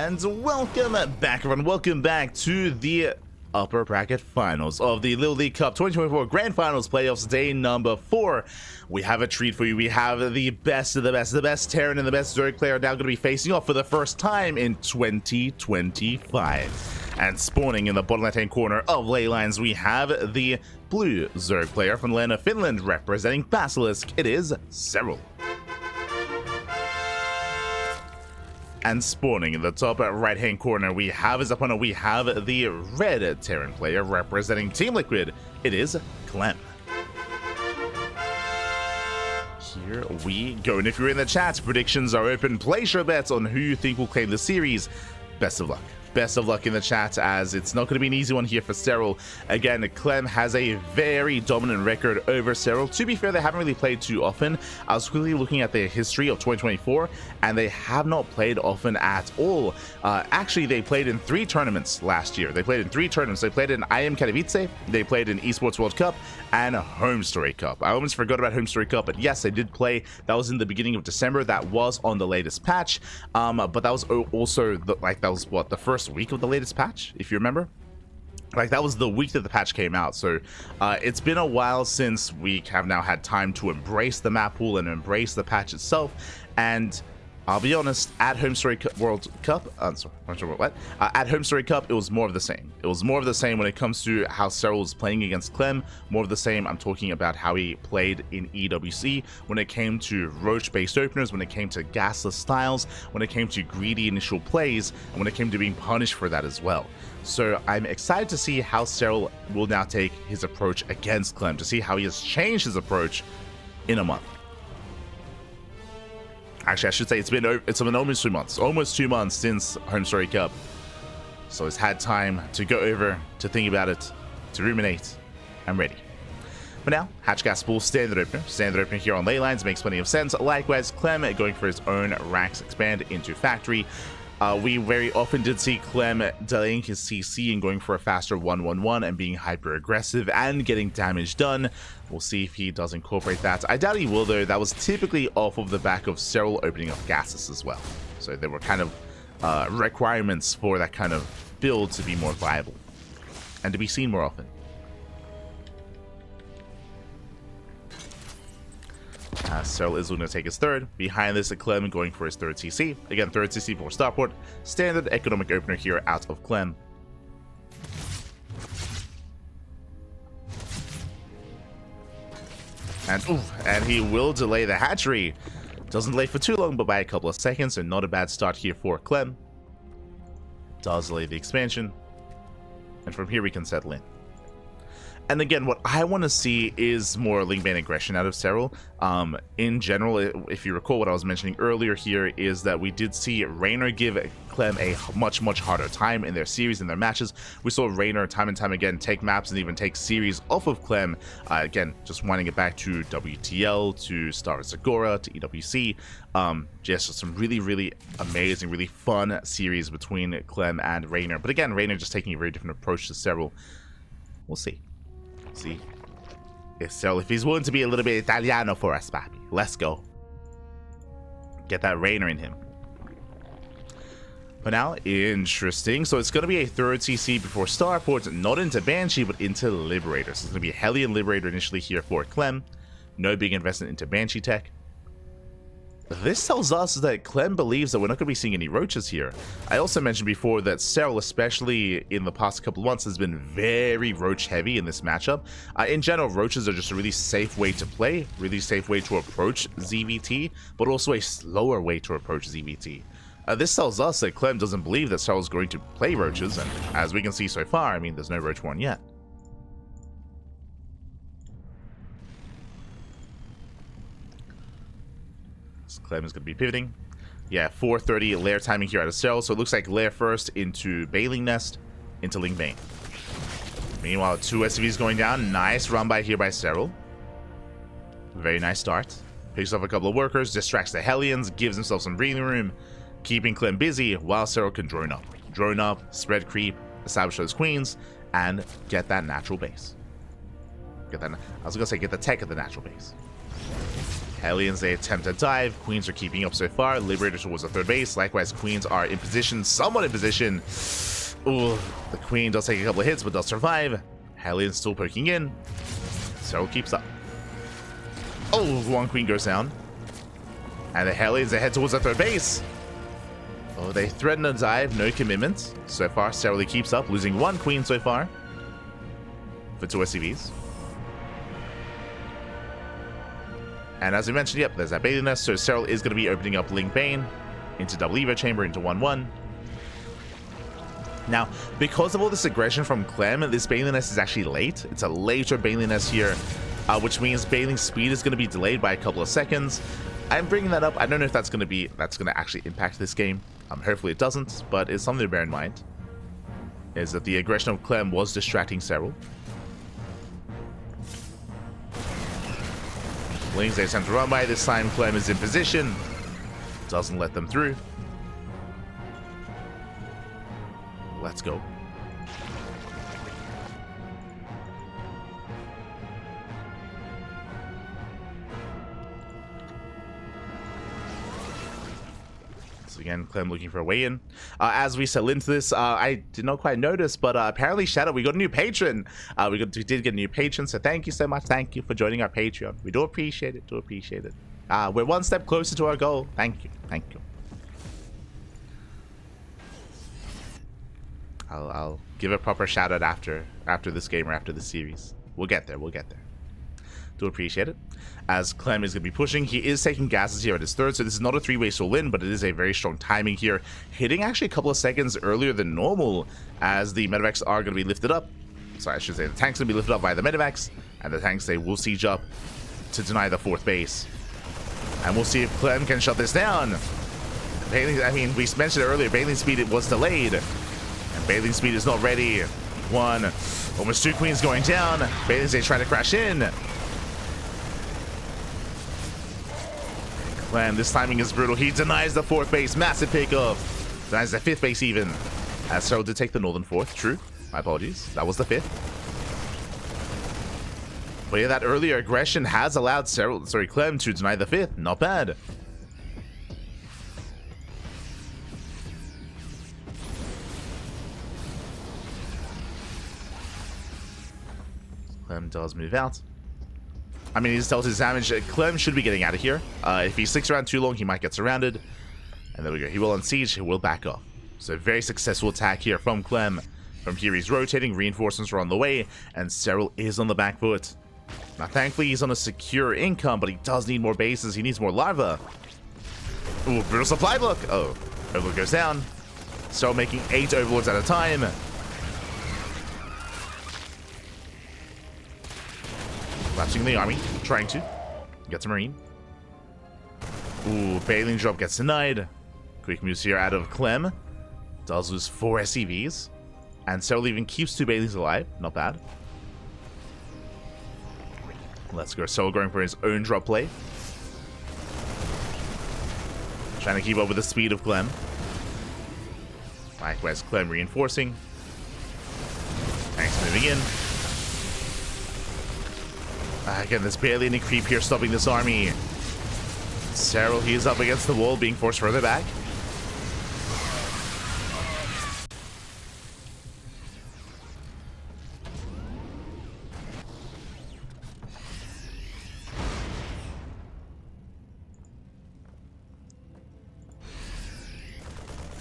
And welcome back, everyone. Welcome back to the upper bracket finals of the LiuLi Cup 2024 Grand Finals Playoffs, day number 4. We have a treat for you. We have the best of the best. The best Terran and the best Zerg player now going to be facing off for the first time in 2025. And spawning in the bottom left-hand corner of ley lines, we have the blue Zerg player from the land of Finland representing Basilisk. It is Serral. And spawning in the top right-hand corner, we have his opponent. We have the red Terran player representing Team Liquid. It is Clem. Here we go. And if you're in the chat, predictions are open. Place your bets on who you think will claim the series. Best of luck. Best of luck in the chat, as it's not going to be an easy one here for Serral. Again, Clem has a very dominant record over Serral. To be fair, they haven't really played too often. I was quickly looking at their history of 2024, and they have not played often at all. Actually, they played in 3 tournaments last year. They played in 3 tournaments. They played in IM Katowice, they played in Esports World Cup, and Home Story Cup. I almost forgot about Home Story Cup, but yes, they did play. That was in the beginning of December. That was on the latest patch, but that was also the first week of the latest patch, if you remember. Like, that was the week that the patch came out. So it's been a while since we have now had time to embrace the map pool and embrace the patch itself. And I'll be honest, at Home Story World Cup, at Home Story Cup, it was more of the same. It was more of the same when it comes to how Serral was playing against Clem. More of the same. I'm talking about how he played in EWC when it came to roach-based openers, when it came to gasless styles, when it came to greedy initial plays, and when it came to being punished for that as well. So I'm excited to see how Serral will now take his approach against Clem, to see how he has changed his approach in a month. Actually, I should say it's been almost 2 months. Almost 2 months since Home Story Cup. So it's had time to go over, to think about it, to ruminate. I'm ready. But now, Hatch Gas Pool standard opener. Standard opener here on ley lines makes plenty of sense. Likewise, Clem going for his own Rax expand into factory. We very often did see Clem delaying his CC and going for a faster 1-1-1 and being hyper aggressive and getting damage done. We'll see if he does incorporate that. I doubt he will, though. That was typically off of the back of Serral opening up gases as well. So there were kind of requirements for that kind of build to be more viable and to be seen more often. Serral is going to take his third. Behind this, Clem going for his third CC. Again, third CC for Starport. Standard economic opener here out of Clem. And he will delay the hatchery. Doesn't delay for too long, but by a couple of seconds, so not a bad start here for Clem. Does delay the expansion. And from here, we can settle in. And again, what I want to see is more link ban aggression out of Serral. In general, if you recall what I was mentioning earlier here, is that we did see Raynor give Clem a much harder time in their series, in their matches. We saw Raynor time and time again take maps and even take series off of Clem. Again, just winding it back to WTL, to Star Zagora, to EWC. Just some really amazing, really fun series between Clem and Raynor. But again, Raynor just taking a very different approach to Serral. We'll see. See if Serral, if he's willing to be a little bit Italiano for us, papi. Let's go. Get that Raynor in him. But now, interesting. So it's going to be a third CC before Starport, not into Banshee, but into Liberator. So it's going to be a Hellion Liberator initially here for Clem. No big investment into Banshee tech. This tells us that Clem believes that we're not going to be seeing any roaches here. I also mentioned before that Serral, especially in the past couple of months, has been very roach heavy in this matchup. In general, roaches are just a really safe way to play, really safe way to approach ZVT, but also a slower way to approach ZVT. This tells us that Clem doesn't believe that Serral is going to play roaches, and as we can see so far, I mean, there's no roach one yet. Clem is going to be pivoting. Yeah, 4:30 lair timing here out of Serral. So it looks like lair first into Baling Nest, into Ling Bane. Meanwhile, 2 SCVs going down. Nice run by here by Serral. Very nice start. Picks up a couple of workers, distracts the Hellions, gives himself some breathing room, keeping Clem busy while Serral can drone up. Drone up, spread creep, establish those queens, and get that natural base. Get that. I was going to say get the tech at the natural base. Hellions, they attempt to dive. Queens are keeping up so far. Liberator towards the third base. Likewise, Queens are in position, somewhat in position. Ooh, the Queen does take a couple of hits, but does survive. Hellions still poking in. Serral keeps up. Oh, one Queen goes down. And the Hellions, they head towards the third base. Oh, they threaten a dive, no commitment. So far, Serral keeps up, losing one Queen so far. For 2 SCVs. And as we mentioned, yep, there's that Bailey Nest, so Serral is going to be opening up Link Bane into double Evo Chamber into 1-1. Now, because of all this aggression from Clem, this Bailey Nest is actually late. It's a later Bailey Nest here, which means Bailing's speed is going to be delayed by a couple of seconds. I'm bringing that up. I don't know if that's going to actually impact this game. Hopefully it doesn't, but it's something to bear in mind. Is that the aggression of Clem was distracting Serral. Lings, they attempt to run by. This time Clem is in position. Doesn't let them through. Let's go. So again, Clem looking for a way in. As we settle into this, I did not quite notice, but apparently, Shadow, we got a new patron. We did get a new patron, so thank you so much. Thank you for joining our Patreon. We do appreciate it. We're one step closer to our goal. Thank you. I'll give a proper shout out after this game or after the series. We'll get there. Do appreciate it. As Clem is going to be pushing, he is taking gases here at his third, so this is not a three-way soul win, but it is a very strong timing here, hitting actually a couple of seconds earlier than normal, as the medevacs are going to be lifted up. Sorry, I should say the tanks going to be lifted up by the medevacs, and the tanks, they will siege up to deny the fourth base. And we'll see if Clem can shut this down. Bailey, I mean, we mentioned it earlier, Bailey's speed, it was delayed. And Bailey's speed is not ready. One, almost 2 Queens going down. Bailey's, they try to crash in. Clem, this timing is brutal. He denies the fourth base. Massive pickup. Denies the fifth base even. As Serral did take the northern fourth. True. My apologies. That was the fifth. But yeah, that earlier aggression has allowed Clem to deny the fifth. Not bad. Clem does move out. I mean, he's dealt his damage. Clem should be getting out of here. If he sticks around too long, he might get surrounded. And there we go. He will unsiege. He will back off. So very successful attack here from Clem. From here, he's rotating. Reinforcements are on the way. And Serral is on the back foot. Now, thankfully, he's on a secure income, but he does need more bases. He needs more larva. Ooh, brutal supply block. Oh, Overlord goes down. Serral making 8 Overlords at a time. Collapsing the army, trying to get to Marine. Ooh, Bailing drop gets denied. Quick moves here out of Clem. Does lose 4 SCVs. And Serral even keeps 2 Bailings alive. Not bad. Let's go. Serral going for his own drop play. Trying to keep up with the speed of Clem. Likewise, Clem reinforcing. Tanks moving in. Again, there's barely any creep here stopping this army. Serral, he's up against the wall, being forced further back.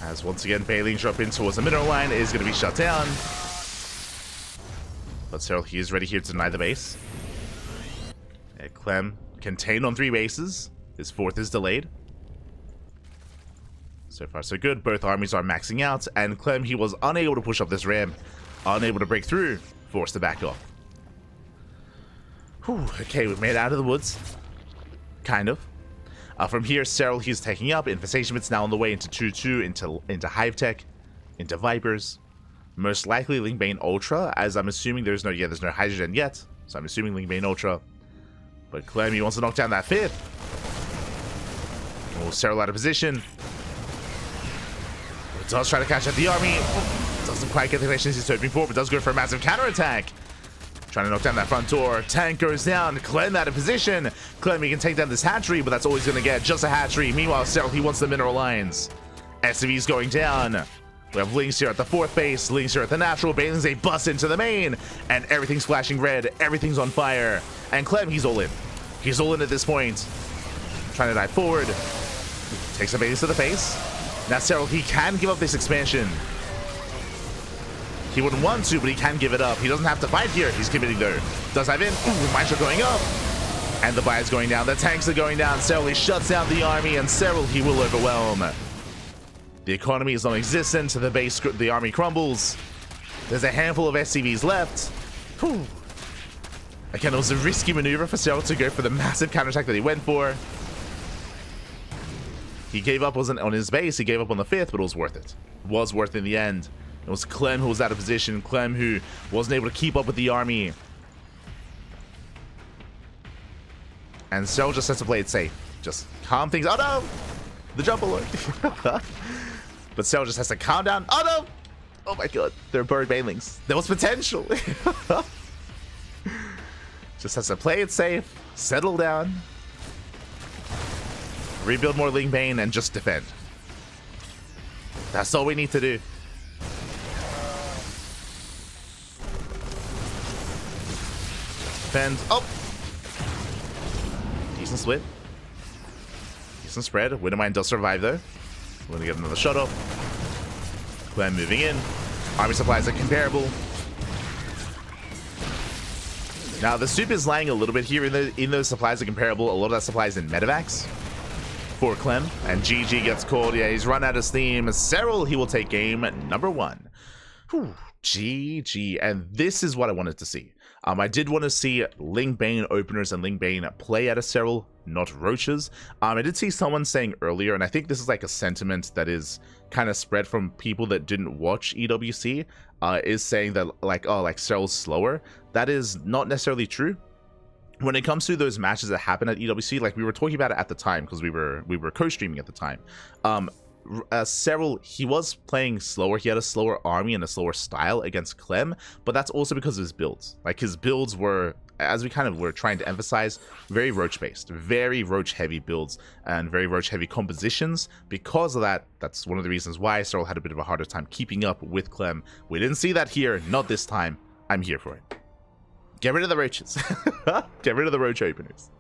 As once again, Bailing drop in towards the mineral line is going to be shut down. But Serral, he is ready here to deny the base. Clem contained on 3 bases. His 4th is delayed. So far, so good. Both armies are maxing out, and Clem, he was unable to push up this ramp, unable to break through, forced to back off. Whew, okay, we've made it out of the woods. Kind of. From here, Serral, he's taking up. Infestation Bit's now on the way into 2-2, into Hive Tech, into Vipers. Most likely Link Bane Ultra, as I'm assuming there's no hydrogen yet. So I'm assuming Link Bane Ultra. But Clem, he wants to knock down that 5th. Oh, Serral out of position. But does try to catch at the army. Doesn't quite get the connections he's hoping for, but does go for a massive counterattack. Trying to knock down that front door. Tank goes down. Clem out of position. Clem, he can take down this hatchery, but that's all he's going to get. Just a hatchery. Meanwhile, Serral, he wants the mineral lines. SCV's going down. We have Lynx here at the 4th base. Lynx here at the natural. Bailings, they bust into the main. And everything's flashing red. Everything's on fire. And Clem, he's all in. He's all in at this point. Trying to dive forward. Takes a Bailings to the face. Now Serral, he can give up this expansion. He wouldn't want to, but he can give it up. He doesn't have to fight here. He's committing though. Does dive in. Ooh, mine shot going up. And the buyer's going down. The tanks are going down. Serral, he shuts down the army, and Serral, he will overwhelm. The economy is non-existent. The base, the army crumbles. There's a handful of SCVs left. Whew. Again, it was a risky maneuver for Serral to go for the massive counterattack that he went for. He gave up on his base. He gave up on the 5th, but it was worth it. It was worth it in the end. It was Clem who was out of position. Clem who wasn't able to keep up with the army. And Serral just has to play it safe. Just calm things. Oh no! The jump alert. But Serral just has to calm down. Oh no! Oh my god. They're bird Bailings. There was potential. Just has to play it safe. Settle down. Rebuild more Ling Bane and just defend. That's all we need to do. Defend. Oh! Decent split. Decent spread. Widowmine does survive though. We're gonna get another shot off. Clem moving in. Army supplies are comparable. Now the soup is lying a little bit here in those supplies are comparable. A lot of that supply is in medevacs for Clem. And GG gets called. Yeah, he's run out of steam. Serral, he will take game number 1. Whew. GG. And this is what I wanted to see. I did want to see Ling Bane openers and Ling Bane play at a Serral, not roaches. I did see someone saying earlier, and I think this is like a sentiment that is kind of spread from people that didn't watch EWC, is saying that like, oh, like Serral's slower. That is not necessarily true. When it comes to those matches that happen at EWC, like we were talking about it at the time because we were co-streaming at the time. Serral, he was playing slower. He had a slower army and a slower style against Clem, but that's also because of his builds. Like his builds were, as we kind of were trying to emphasize, very roach based, very roach heavy builds and very roach heavy compositions. Because of that, that's one of the reasons why Serral had a bit of a harder time keeping up with Clem. We didn't see that here, not this time. I'm here for it. Get rid of the roaches. Get rid of the roach openers.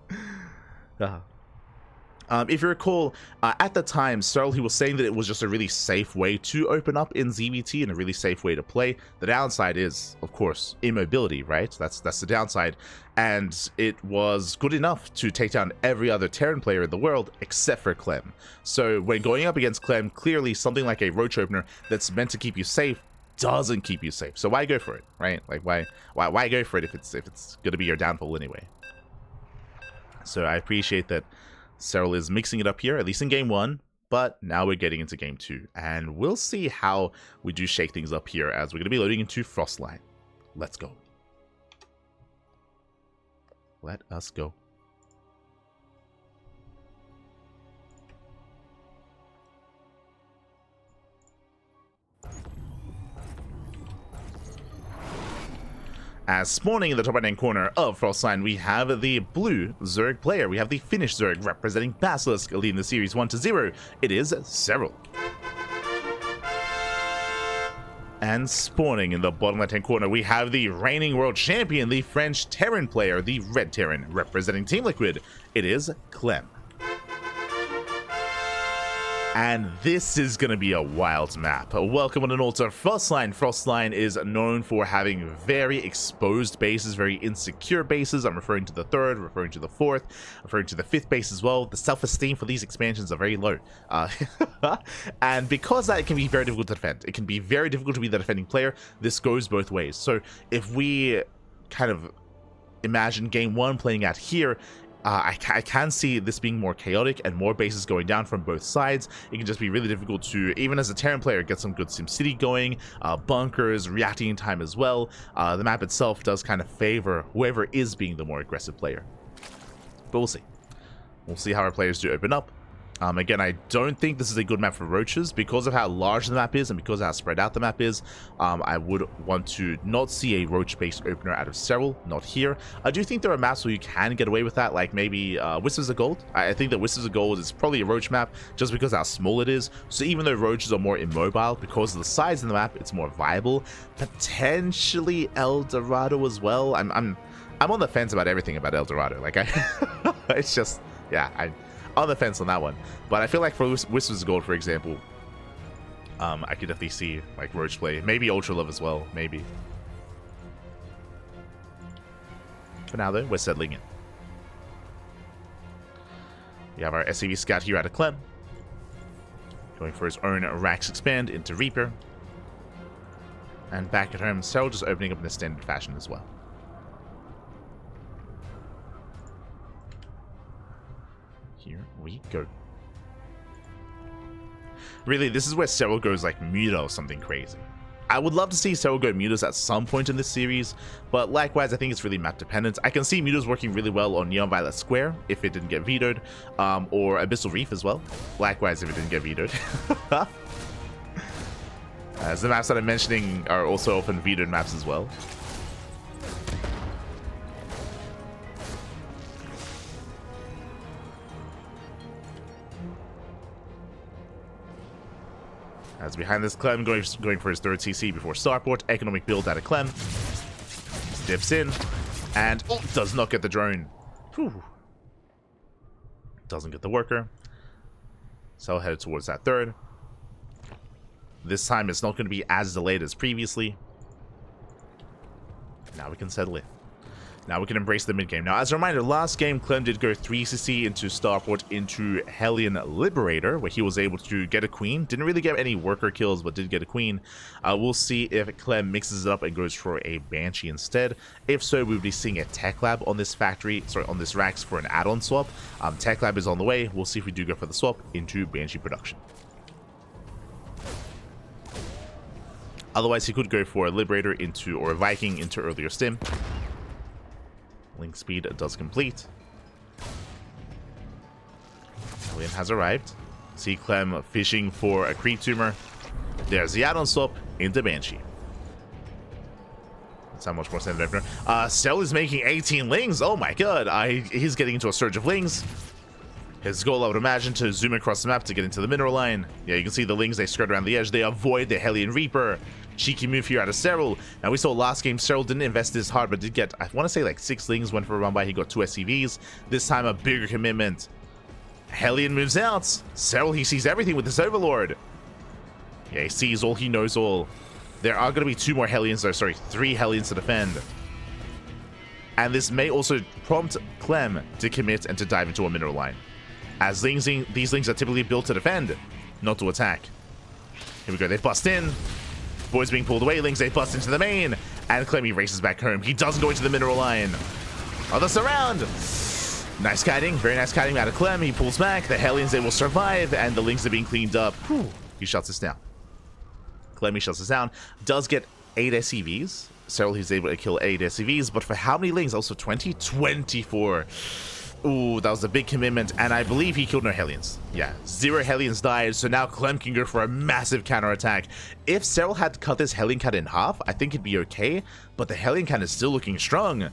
If you recall, at the time, Serral, he was saying that it was just a really safe way to open up in ZVT and a really safe way to play. The downside is, of course, immobility, right? That's the downside. And it was good enough to take down every other Terran player in the world except for Clem. So when going up against Clem, clearly something like a roach opener that's meant to keep you safe doesn't keep you safe. So why go for it, right? Like why go for it if it's going to be your downfall anyway? So I appreciate that Serral is mixing it up here, at least in game 1, but now we're getting into game 2, and we'll see how we do shake things up here as we're going to be loading into Frostline. Let's go. Let us go. As spawning in the top right-hand corner of Frostline, we have the blue Zerg player. We have the Finnish Zerg representing Basilisk, leading the series 1-0. It is Serral. And spawning in the bottom left-hand corner, we have the reigning world champion, the French Terran player, the Red Terran, representing Team Liquid. It is Clem. And this is going to be a wild map. Welcome on an altar Frostline. Frostline is known for having very exposed bases, very insecure bases. I'm referring to the 3rd, referring to the 4th, referring to the 5th base as well. The self-esteem for these expansions are very low. And because that, it can be very difficult to defend. It can be very difficult to be the defending player. This goes both ways. So if we kind of imagine game 1 playing out here, I can see this being more chaotic and more bases going down from both sides. It can just be really difficult to, even as a Terran player, get some good SimCity going, bunkers, reacting time as well. The map itself does kind of favor whoever is being the more aggressive player. But we'll see. We'll see how our players do open up. Again, I don't think this is a good map for roaches because of how large the map is and because of how spread out the map is. I would want to not see a roach-based opener out of Serral, not here. I do think there are maps where you can get away with that, like maybe Whispers of Gold. I think that Whispers of Gold is probably a roach map just because of how small it is. So even though roaches are more immobile, because of the size of the map, it's more viable. Potentially El Dorado as well. I'm on the fence about everything about El Dorado. Like it's just, yeah, I'm on the fence on that one. But I feel like for Whispers of Gold, for example, I could definitely see like roach play. Maybe Ultra Love as well, maybe. For now though, we're settling in. We have our SCV Scout here out of Clem, going for his own Rax Expand into Reaper. And back at home, Serral just opening up in a standard fashion as well. Here we go. Really, this is where Serral goes like Muta or something crazy. I would love to see Serral go Mutas at some point in this series, but likewise, I think it's really map dependent. I can see Mutas working really well on Neon Violet Square if it didn't get vetoed, or Abyssal Reef as well. Likewise, if it didn't get vetoed. As the maps that I'm mentioning are also often vetoed maps as well. As behind this, Clem going for his third CC before Starport. Economic build out of Clem. Dips in. And does not get the drone. Whew. Doesn't get the worker. So headed towards that third. This time it's not going to be as delayed as previously. Now we can settle in. Now we can embrace the mid game. Now, as a reminder, last game, Clem did go 3cc into Starport into Hellion Liberator, where he was able to get a queen. Didn't really get any worker kills, but did get a queen. We'll see if Clem mixes it up and goes for a Banshee instead. If so, we would be seeing a Tech Lab on this factory, sorry, on this Rax for an add-on swap. Tech Lab is on the way. We'll see if we do go for the swap into Banshee production. Otherwise, he could go for a Liberator into, or a Viking into earlier stim. Link speed does complete. Hellion has arrived. See Clem fishing for a creep tumor. There's the add-on swap into Banshee. That's how much more standard opener. Serral is making 18 lings. Oh my god. He's getting into a surge of lings. His goal, I would imagine, to zoom across the map to get into the mineral line. Yeah, you can see the lings, they skirt around the edge. They avoid the Hellion Reaper. Cheeky move here out of Serral. Now, we saw last game, Serral didn't invest this hard, but did get, I want to say, like 6 lings, went for a run by. He got 2 SCVs. This time, a bigger commitment. Hellion moves out. Serral, he sees everything with this Overlord. Yeah, he sees all, he knows all. There are going to be 2 more Hellions, though. Sorry, 3 Hellions to defend. And this may also prompt Clem to commit and to dive into a mineral line. As these lings are typically built to defend, not to attack. Here we go, they bust in. Boys being pulled away, lings, they bust into the main. And Clem, he races back home. He doesn't go into the mineral line. Oh, the surround! Nice kiting, very nice kiting out of Clem. He pulls back, the Hellions, they will survive, and the lings are being cleaned up. Whew. He shuts this down. Clem, he shuts this down. Does get 8 SCVs. Serral, he's able to kill 8 SCVs, but for how many lings? Also 20? 24. Ooh, that was a big commitment, and I believe he killed no Hellions. Yeah, 0 Hellions died, so now Clem can go for a massive counterattack. If Serral had cut this Hellion cat in half, I think it'd be okay, but the Hellion cat is still looking strong, and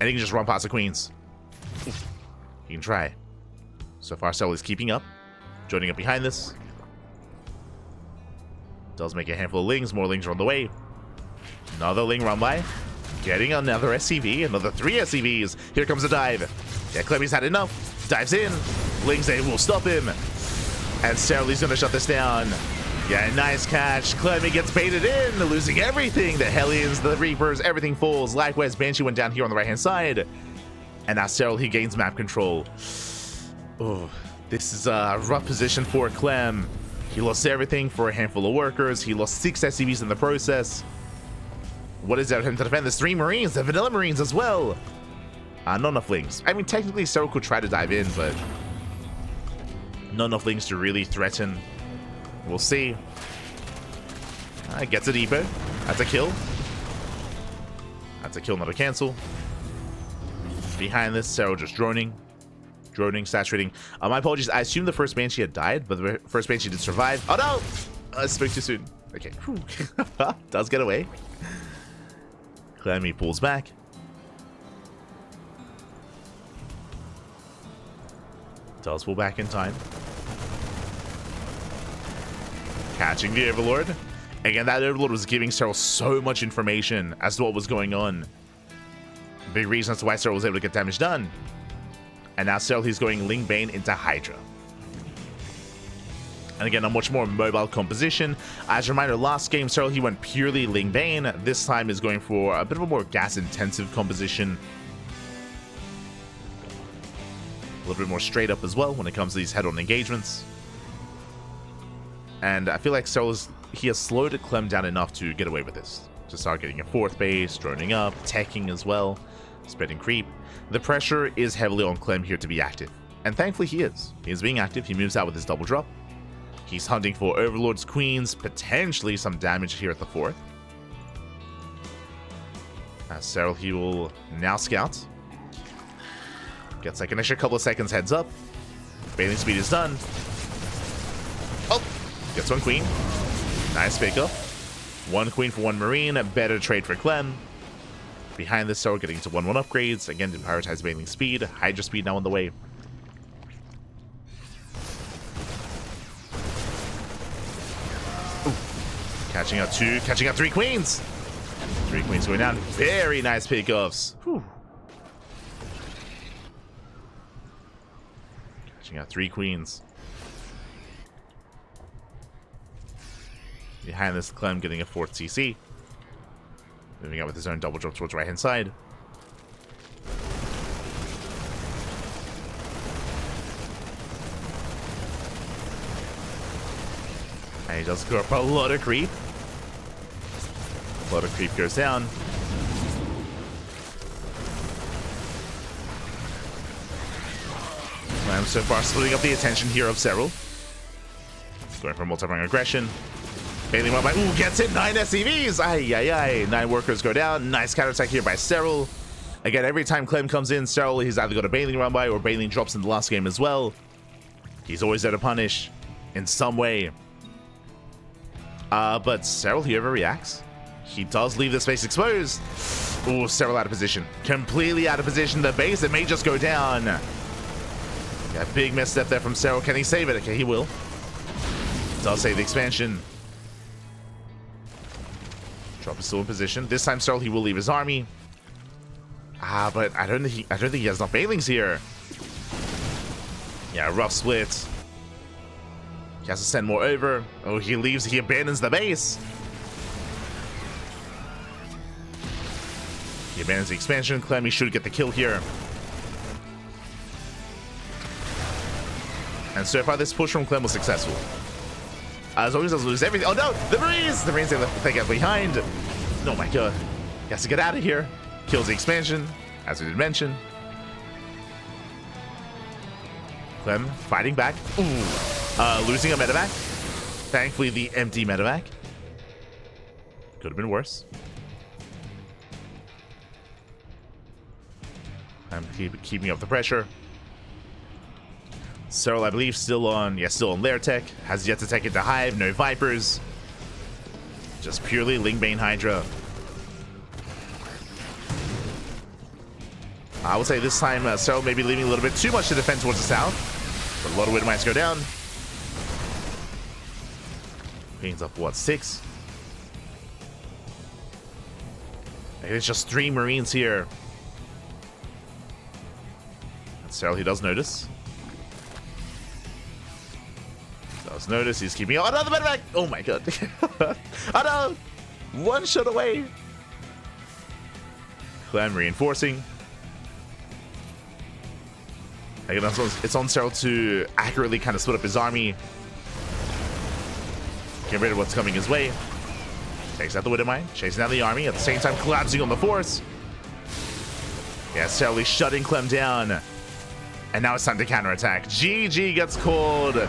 he can just run past the queens. He can try. So far, Serral is keeping up, joining up behind this. Does make a handful of lings, more lings are on the way. Another ling run by. Getting another SCV, another 3 SCVs. Here comes a dive. Yeah, Clemmy's had enough. Dives in. Lings, they will stop him. And Serral's gonna shut this down. Yeah, nice catch. Clemmy gets baited in, losing everything. The Hellions, the Reapers, everything falls. Likewise, Banshee went down here on the right-hand side. And now Serral, he gains map control. Oh, this is a rough position for Clem. He lost everything for a handful of workers. He lost 6 SCVs in the process. What is there for him to defend? There's 3 Marines, the Vanilla Marines as well. Not enough lings. I mean, technically, Serral could try to dive in, but not enough lings to really threaten. We'll see. Gets a depot. That's a kill. That's a kill, not a cancel. Behind this, Serral just droning. Droning, saturating. My apologies. I assumed the first Banshee had died, but the first Banshee did survive. Oh no! I spoke too soon. Okay. Does get away. Clem pulls back. Does pull back in time. Catching the Overlord. Again, that Overlord was giving Serral so much information as to what was going on. Big reason as to why Serral was able to get damage done. And now Serral, he's going Ling Bane into Hydra. And again, a much more mobile composition. As a reminder, last game, Serral, he went purely Ling Bane. This time is going for a bit of a more gas-intensive composition. A little bit more straight up as well when it comes to these head-on engagements. And I feel like Serral, he has slowed Clem down enough to get away with this. To start getting a fourth base, droning up, teching as well, spreading creep. The pressure is heavily on Clem here to be active. And thankfully he is. He is being active. He moves out with his double drop. He's hunting for Overlords, Queens, potentially some damage here at the fourth. As Serral, he will now scout. Gets like an extra couple of seconds heads up. Bailing speed is done. Oh! Gets one Queen. Nice pickup. One Queen for one Marine. A better trade for Clem. Behind this, Serral getting to 1-1 upgrades. Again, to prioritize bailing speed. Hydra speed now on the way. Ooh. Catching out two. Catching out three Queens. Three Queens going down. Very nice pickups. Whew. Catching out three Queens. Behind this, Clem getting a fourth CC. Moving out with his own double drop towards right hand side. And he does go up a lot of creep. A lot of creep goes down. Clem so far splitting up the attention here of Serral. Going for multi-prong aggression. Bailing one by, ooh, gets it, 9 SCVs! Ay, ay, ay. 9 workers go down. Nice counterattack here by Serral. Again, every time Clem comes in, Serral, he's either got a bailing run by or bailing drops in the last game as well. He's always there to punish in some way. But Serral, he overreacts. He does leave the space exposed. Ooh, Serral out of position. Completely out of position. The base, it may just go down. Yeah, big misstep there from Serral. Can he save it? Okay, he will. Does save the expansion. Drop is still in position. This time, Serral, he will leave his army. But I don't think he has enough bailings here. Yeah, rough split. He has to send more over. Oh, he leaves. He abandons the base. He abandons the expansion. Clem, he should get the kill here. And so far, this push from Clem was successful. As always, does lose everything. Oh no, the Marines! The Marines, they get behind. Oh my god. He has to get out of here. Kills the expansion, as we did mention. Clem fighting back. Ooh. Losing a medevac. Thankfully, the empty medevac. Could have been worse. I'm keeping up the pressure. Serral, I believe, still on Lair Tech. Has yet to take it to Hive. No Vipers. Just purely Ling Bane Hydra. I would say this time Serral may be leaving a little bit too much to defend towards the south. But a lot of Widowmites go down. Gains up, what, 6? It's just 3 Marines here. And Serral, he does notice. Notice he's keeping. Oh, another medevac! Oh my god. Oh no! One shot away. Clem reinforcing. Again, it's on Serral to accurately kind of split up his army. Get rid of what's coming his way. Takes out the Widowmine, chasing down the army, at the same time collapsing on the force. Yeah, Serral is shutting Clem down. And now it's time to counterattack. GG gets called.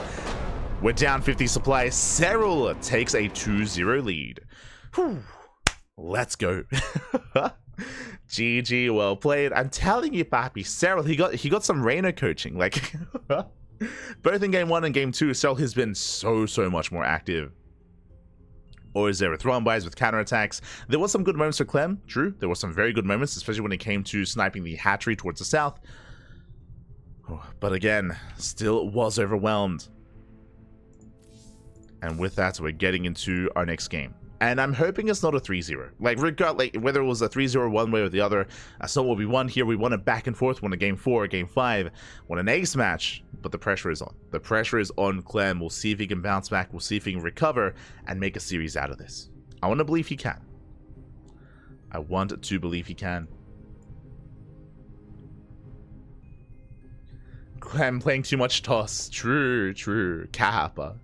We're down 50 supply. Serral takes a 2-0 lead. Whew. Let's go. GG, well played. I'm telling you, Papi, Serral, he got some Reina coaching. Like, both in game 1 and game 2, Serral has been so much more active. Or is there with throw buys, with counterattacks? There was some good moments for Clem, true. There were some very good moments, especially when it came to sniping the hatchery towards the south. But again, still was overwhelmed. And with that, we're getting into our next game. And I'm hoping it's not a 3-0. Like, whether it was a 3-0 one way or the other, that's not what we won here. We won it back and forth, won a game 4, game 5, won an ace match, but the pressure is on. The pressure is on Clem. We'll see if he can bounce back. We'll see if he can recover and make a series out of this. I want to believe he can. I want to believe he can. Clem playing too much toss. True. Kappa.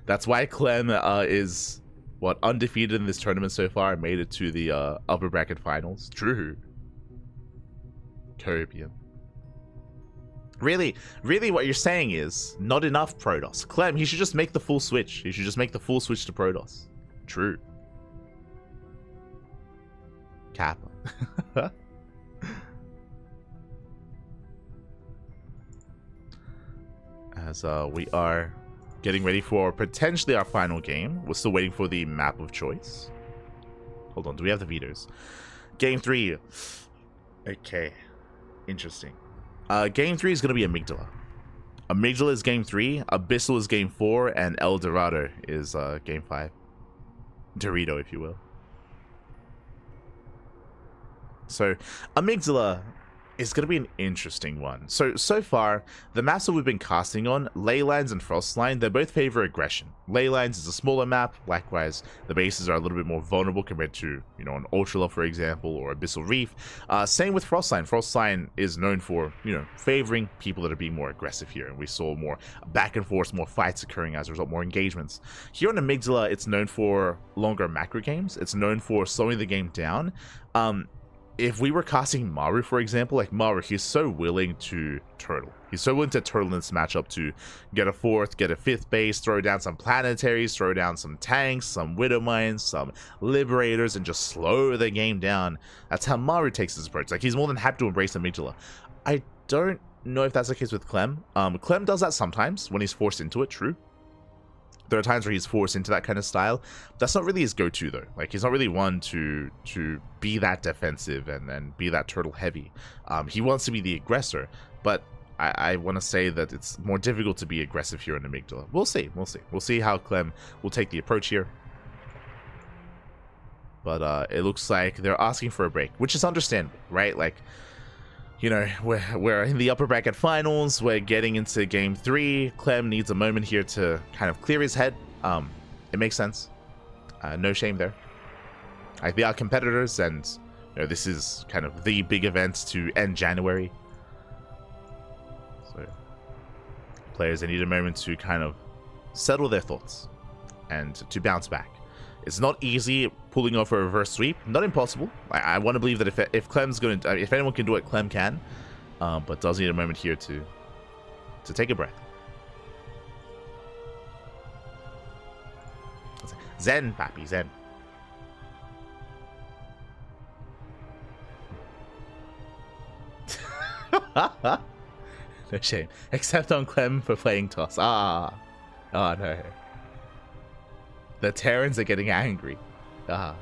That's why Clem is... what, undefeated in this tournament so far, made it to the upper bracket finals. True. Copium. Really what you're saying is not enough Protoss. Clem, he should just make the full switch. He should just make the full switch to Protoss. True. Kappa. As we are getting ready for potentially our final game. We're still waiting for the map of choice. Hold on, do we have the vetoes? Game 3. Okay. Interesting. Game 3 is going to be Amygdala. Amygdala is game 3, Abyssal is game 4, and El Dorado is game 5. Dorito, if you will. So, Amygdala is going to be an interesting one. So far, the maps that we've been casting on, Leylines and Frostline, they both favor aggression. Leylines is a smaller map, likewise, the bases are a little bit more vulnerable compared to, you know, an Ultrala, for example, or Abyssal Reef. Same with Frostline. Frostline is known for, you know, favoring people that are being more aggressive here, and we saw more back and forth, more fights occurring as a result, more engagements. Here on Amygdala, it's known for longer macro games. It's known for slowing the game down. If we were casting Maru, for example, like Maru, he's so willing to turtle. He's so willing to turtle in this matchup to get a 4th, get a 5th base, throw down some planetaries, throw down some tanks, some Widow Mines, some Liberators, and just slow the game down. That's how Maru takes his approach. Like, he's more than happy to embrace Amygdala. I don't know if that's the case with Clem. Clem does that sometimes when he's forced into it, true. There are times where he's forced into that kind of style. That's not really his go-to, though. Like, he's not really one to be that defensive and be that turtle heavy. He wants to be the aggressor, but I want to say that it's more difficult to be aggressive here in Amygdala. We'll see. We'll see how Clem will take the approach here. But it looks like they're asking for a break, which is understandable, right? Like, you know, we're in the upper bracket finals. We're getting into game 3. Clem needs a moment here to kind of clear his head. It makes sense. No shame there. Like, they are competitors, and you know, this is kind of the big event to end January. So, players, they need a moment to kind of settle their thoughts and to bounce back. It's not easy pulling off a reverse sweep. Not impossible. I want to believe that if Clem's going to, if anyone can do it, Clem can. But does need a moment here to take a breath. Zen, papi, zen. No shame. Except on Clem for playing toss. Oh no. The Terrans are getting angry. As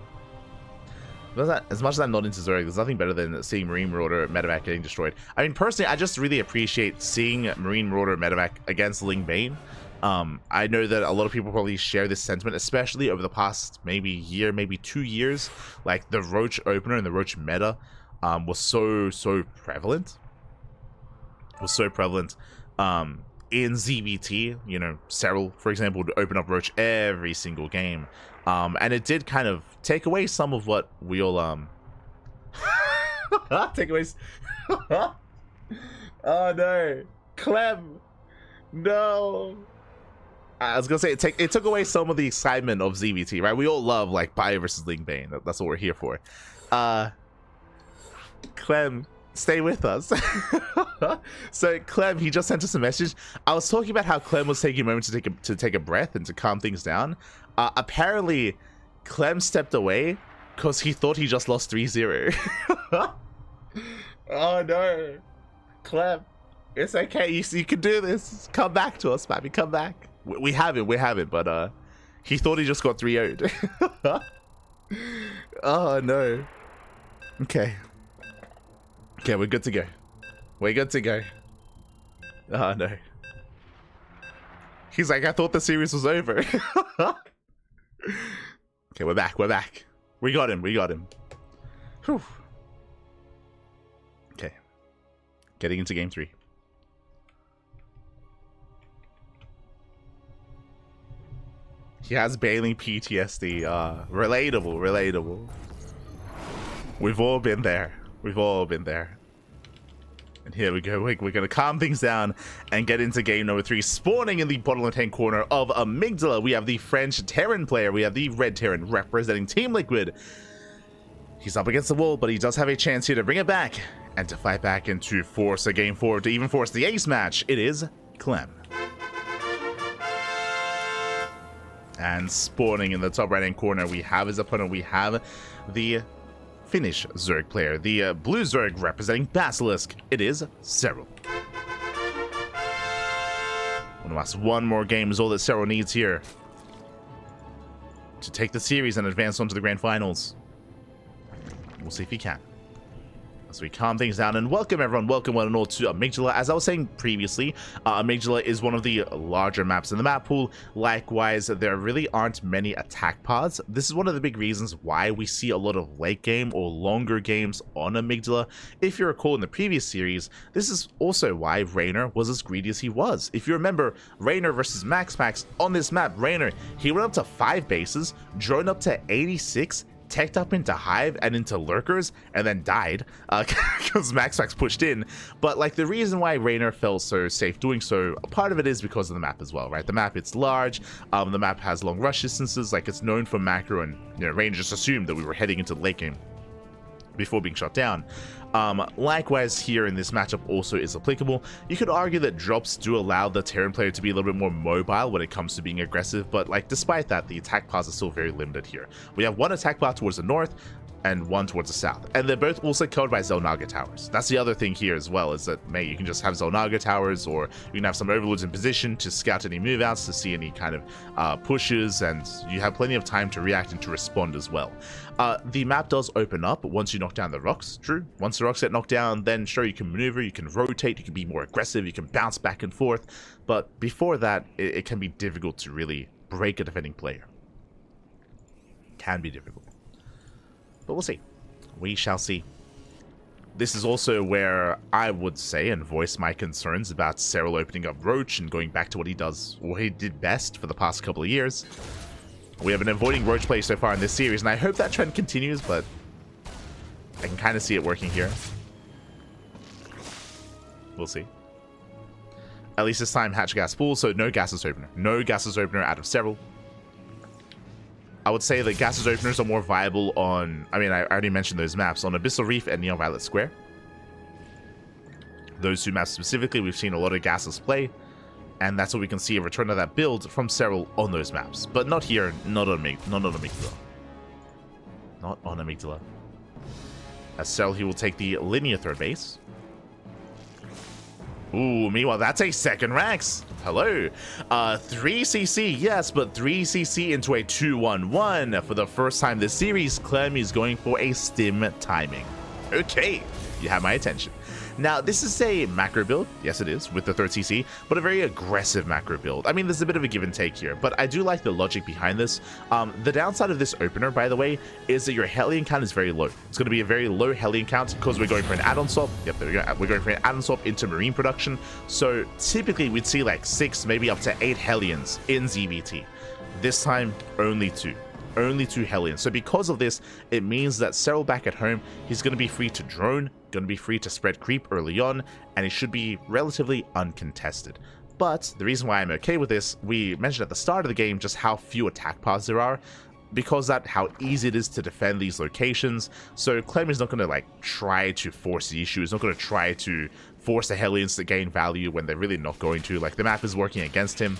much as I'm not into Zodiac, there's nothing better than seeing Marine Marauder Medevac getting destroyed. I mean, personally, I just really appreciate seeing Marine Marauder Medevac against Ling Bane. I know that a lot of people probably share this sentiment, especially over the past maybe year, maybe 2 years. Like, the Roach opener and the Roach meta was so prevalent. In ZBT, you know, Serral, for example, would open up Roach every single game. And it did kind of take away some of what we'll, take away... Oh, no. Clem! No! I was gonna say, it took away some of the excitement of ZBT, right? We all love, like, Bio versus Ling Bane. That's what we're here for. Clem... stay with us. So Clem, he just sent us a message. I was talking about how Clem was taking a moment to take a breath and to calm things down. Apparently Clem stepped away because he thought he just lost 3-0. Oh no. Clem, it's okay. You can do this. Come back to us, baby. Come back. We have it, but he thought he just got 3-0'd. Oh no. Okay. Okay, we're good to go. We're good to go. Oh no. He's like, I thought the series was over. Okay, we're back. We're back. We got him. We got him. Whew. Okay. Getting into game 3. He has bailing PTSD. Relatable, relatable. We've all been there. We've all been there. And here we go. We're going to calm things down and get into game number 3. Spawning in the bottom left-hand corner of Amygdala, we have the French Terran player. We have the Red Terran representing Team Liquid. He's up against the wall, but he does have a chance here to bring it back and to fight back and to force a game forward, to even force the ace match. It is Clem. And spawning in the top right-hand corner, we have his opponent. We have the Finnish Zerg player, the blue Zerg representing Basilisk. It is Serral. One more game is all that Serral needs here to take the series and advance on to the grand finals. We'll see if he can. As we calm things down and welcome everyone, welcome one and all to Amygdala. As I was saying previously, Amygdala is one of the larger maps in the map pool. Likewise, there really aren't many attack paths. This is one of the big reasons why we see a lot of late game or longer games on Amygdala. If you recall in the previous series, this is also why Raynor was as greedy as he was. If you remember, Raynor versus Max on this map, Raynor, he went up to 5 bases, droned up to 86, teched up into Hive and into Lurkers, and then died because Max pushed in. But like the reason why Raynor felt so safe doing so, part of it is because of the map as well, right? The map, it's large, the map has long rush distances, like it's known for macro, and you know, Raynor just assumed that we were heading into the late game before being shot down. Likewise here in this matchup also is applicable. You could argue that drops do allow the Terran player to be a little bit more mobile when it comes to being aggressive, but like despite that, the attack paths are still very limited here. We have one attack path towards the north and one towards the south, and they're both also covered by Xel'Naga towers. That's the other thing here as well, is that you can just have Xel'Naga towers, or you can have some overlords in position to scout any move outs, to see any kind of pushes, and you have plenty of time to react and to respond as well. The map does open up once you knock down the rocks, true. Once the rocks get knocked down, then sure, you can maneuver, you can rotate, you can be more aggressive, you can bounce back and forth, but before that, it can be difficult to really break a defending player. Can be difficult. But we'll see. We shall see. This is also where I would say and voice my concerns about Serral opening up Roach and going back to what he does, or he did best for the past couple of years. We have been avoiding Roach play so far in this series, and I hope that trend continues, but I can kind of see it working here. We'll see. At least this time, hatch gas full, so no gases opener. No gases opener out of Serral. I would say that gases openers are more viable on, I mean, I already mentioned those maps, on Abyssal Reef and Neon Violet Square. Those two maps specifically, we've seen a lot of gases play, and that's what we can see a return of that build from Serral on those maps. But not here, not on Amygdala. Not on Amygdala. As Serral, he will take the linear third base. Ooh, meanwhile, that's a second Rax. Hello. 3cc, yes, but 3cc into a 2-1-1. For the first time this series, Clem is going for a stim timing. Okay, you have my attention. Now, this is a macro build. Yes, it is, with the 3rd CC, but a very aggressive macro build. I mean, there's a bit of a give and take here, but I do like the logic behind this. The downside of this opener, by the way, is that your Hellion count is very low. It's going to be a very low Hellion count because we're going for an add-on swap. Yep, there we go. We're going for an add-on swap into Marine production. So typically, we'd see like 6, maybe up to 8 Hellions in ZVT. This time, only 2. Only 2 Hellions. So because of this, it means that Serral back at home, he's going to be free to drone, going to be free to spread creep early on, and it should be relatively uncontested. But the reason why I'm okay with this, we mentioned at the start of the game just how few attack paths there are, because that how easy it is to defend these locations. So Clem is not going to like try to force the issue. He's not going to try to force the Hellions to gain value when they're really not going to. Like the map is working against him.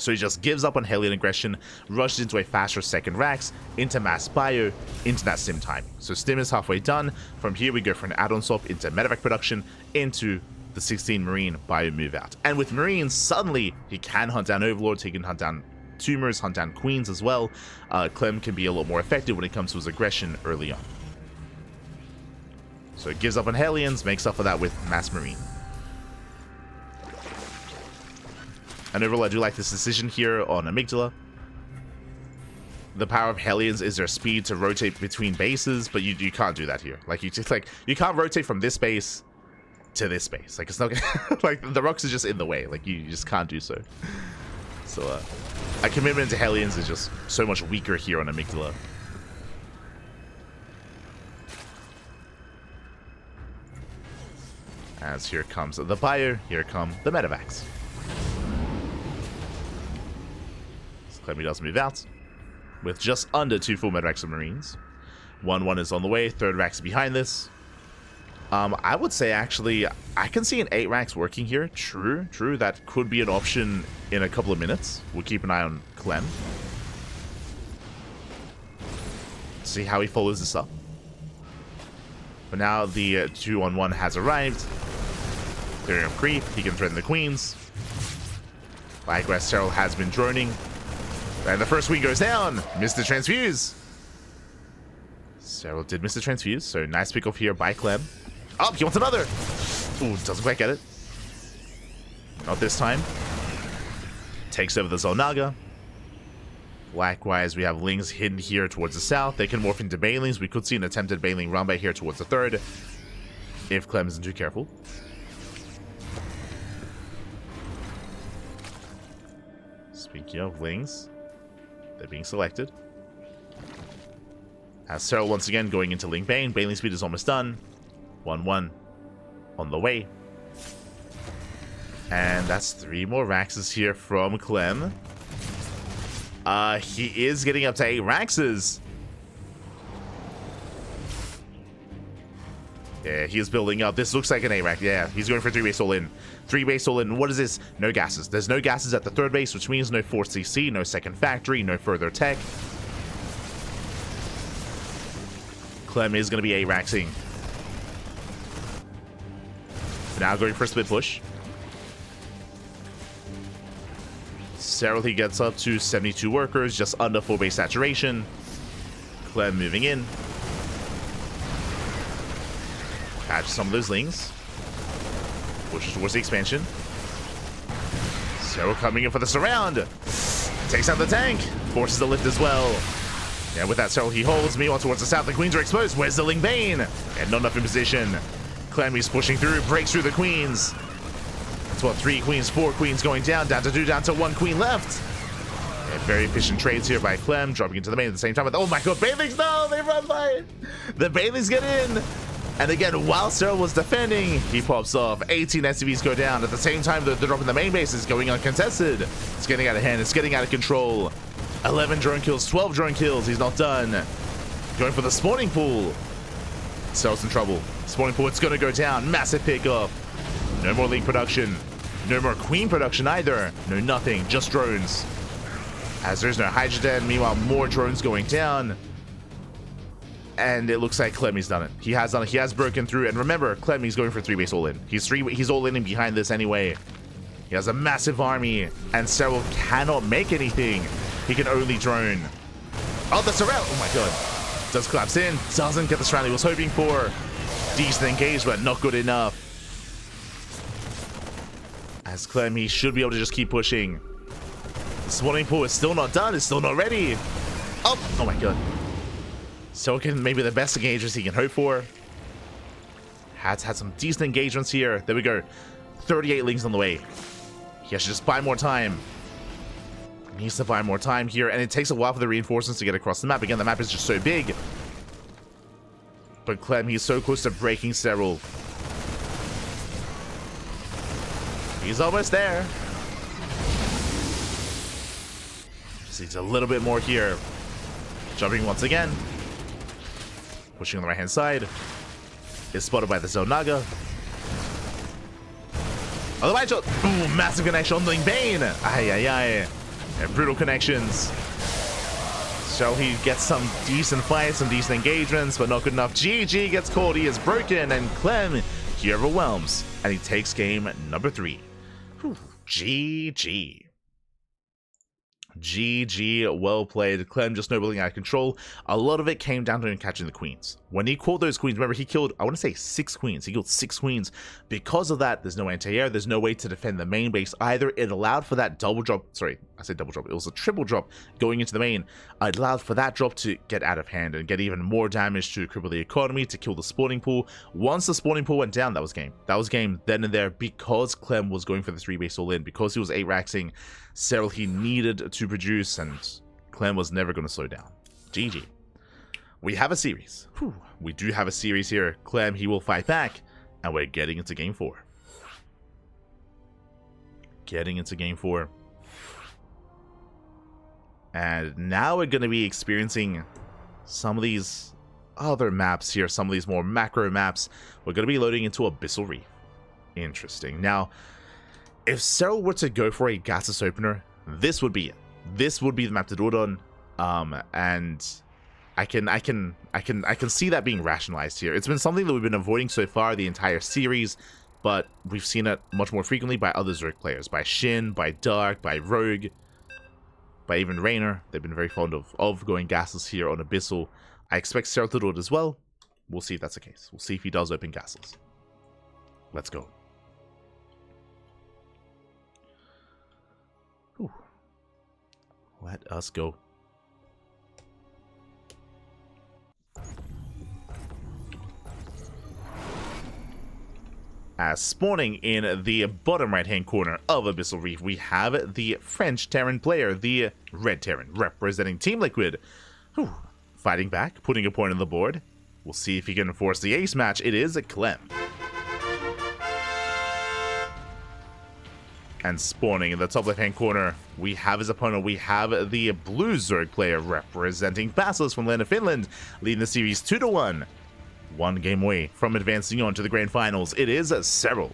So he just gives up on Hellion aggression, rushes into a faster second Rax, into mass bio, into that stim time. So stim is halfway done. From here we go for an add-on swap into medevac production, into the 16 Marine bio move out. And with Marines, suddenly he can hunt down Overlords, he can hunt down Tumors, hunt down Queens as well. Clem can be a lot more effective when it comes to his aggression early on. So it gives up on Hellions, makes up for that with mass Marine. And overall, I do like this decision here on Amygdala. The power of Hellions is their speed to rotate between bases, but you can't do that here. Like you can't rotate from this base to this base. Like it's not like the rocks are just in the way. Like you just can't do so. So a commitment to Hellions is just so much weaker here on Amygdala. As here comes the buyer, here come the medevacs. Clem does move out with just under 2 full medevacs of Marines. 1-1 is on the way, 3rd Rax behind this. I would say actually I can see an 8 Rax working here. True, that could be an option in a couple of minutes. We'll keep an eye on Clem. See how he follows this up. But now the 2-on-1 has arrived. Clearing up creep, he can threaten the Queens. Likewise, Serral has been droning. And the first queen goes down. Missed the transfuse. Serral did miss the transfuse, so nice pick off here by Clem. Oh, he wants another. Ooh, doesn't quite get it. Not this time. Takes over the Zolnaga. Likewise, we have Lings hidden here towards the south. They can morph into Banelings. We could see an attempted Baneling run by here towards the 3rd, if Clem isn't too careful. Speaking of Lings, they're being selected. As Serral once again going into Ling Bane. Baneling speed is almost done. 1-1 on the way. And that's 3 more Raxes here from Clem. He is getting up to 8 Raxes. Yeah, he is building up. This looks like an 8 Rax. Yeah, he's going for 3 base all in. 3 base all in. What is this? No gases. There's no gases at the 3rd base, which means no 4th CC, no 2nd factory, no further tech. Clem is going to be 8 Raxing. Now going for a split push. Serral, he gets up to 72 workers, just under 4 base saturation. Clem moving in. Catch some of those Lings. Pushes towards the expansion. Serral coming in for the surround. Takes out the tank. Forces the lift as well. And with that, Serral, he holds. Meanwhile, towards the south, the Queens are exposed. Where's the Ling Bane? And not enough in position. Clem is pushing through, breaks through the Queens. That's what, 3 Queens, 4 Queens going down to 2, down to 1 Queen left. And very efficient trades here by Clem, dropping into the main at the same time. Oh my god, Banelings, no, they run by it. The Banelings get in. And again, while Serral was defending, he pops off. 18 SCVs go down. At the same time, the drop in the main base is going uncontested. It's getting out of hand. It's getting out of control. 11 drone kills, 12 drone kills. He's not done. Going for the spawning pool. Serral's in trouble. Spawning pool, it's going to go down. Massive pickup. No more Link production. No more Queen production either. No nothing. Just drones. As there's no Hydrogen. Meanwhile, more drones going down. And it looks like Clemmy's done it. He has done it. He has broken through. And remember, Clemmy's going for 3 base all in. He's all in behind this anyway. He has a massive army. And Serral cannot make anything. He can only drone. Oh, the Serral. Oh my god. Does collapse in. Doesn't get the surround he was hoping for. Decent engagement. Not good enough. As Clem, he should be able to just keep pushing. The spawning pool is still not done. It's still not ready. Oh my god. So can maybe the best engagements he can hope for. Had some decent engagements here. There we go. 38 Lings on the way. He has to just buy more time. He needs to buy more time here, and it takes a while for the reinforcements to get across the map. Again, the map is just so big. But Clem, he's so close to breaking Serral. He's almost there. Just needs a little bit more here. Jumping once again. Pushing on the right-hand side. Is spotted by the Zolnaga. Oh, the wide shot. Boom, massive connection on the Bane. Ay. And brutal connections. So he gets some decent fights, some decent engagements, but not good enough. GG gets called, he is broken, and Clem, he overwhelms, and he takes game number 3. Whew. GG. GG, well played. Clem just snowballing out of control. A lot of it came down to him catching the queens. When he called those queens, remember he killed, I want to say 6 queens. He killed 6 queens. Because of that, there's no anti-air. There's no way to defend the main base either. It allowed for that double drop. Sorry, I said double drop. It was a triple drop going into the main. It allowed for that drop to get out of hand and get even more damage to cripple the economy, to kill the spawning pool. Once the spawning pool went down, that was game. That was game then and there, because Clem was going for the 3 base all in, because he was 8-raxing Serral he needed to produce, and Clem was never going to slow down. GG. We have a series. Whew. We do have a series here. Clem, he will fight back, and we're getting into game 4. Getting into game 4. And now we're going to be experiencing some of these other maps here, some of these more macro maps. We're going to be loading into Abyssal Reef. Interesting. Now, if Serral were to go for a gaseous opener, this would be it. This would be the map to do it on. And I can see that being rationalized here. It's been something that we've been avoiding so far the entire series, but we've seen it much more frequently by other Zerg players, by Shin, by Dark, by Rogue, by even Raynor. They've been very fond of going gases here on Abyssal. I expect Serral to do it as well. We'll see if that's the case. We'll see if he does open gases. Let's go. Whew. Let us go. As spawning in the bottom right-hand corner of Abyssal Reef, we have the French Terran player, the Red Terran, representing Team Liquid. Whew. Fighting back, putting a point on the board. We'll see if he can force the ace match. It is Clem. And spawning in the top left-hand corner, we have his opponent. We have the Blue Zerg player, representing Basilisk from land of Finland, leading the series 2-1. 1 game away from advancing on to the grand finals. It is Serral.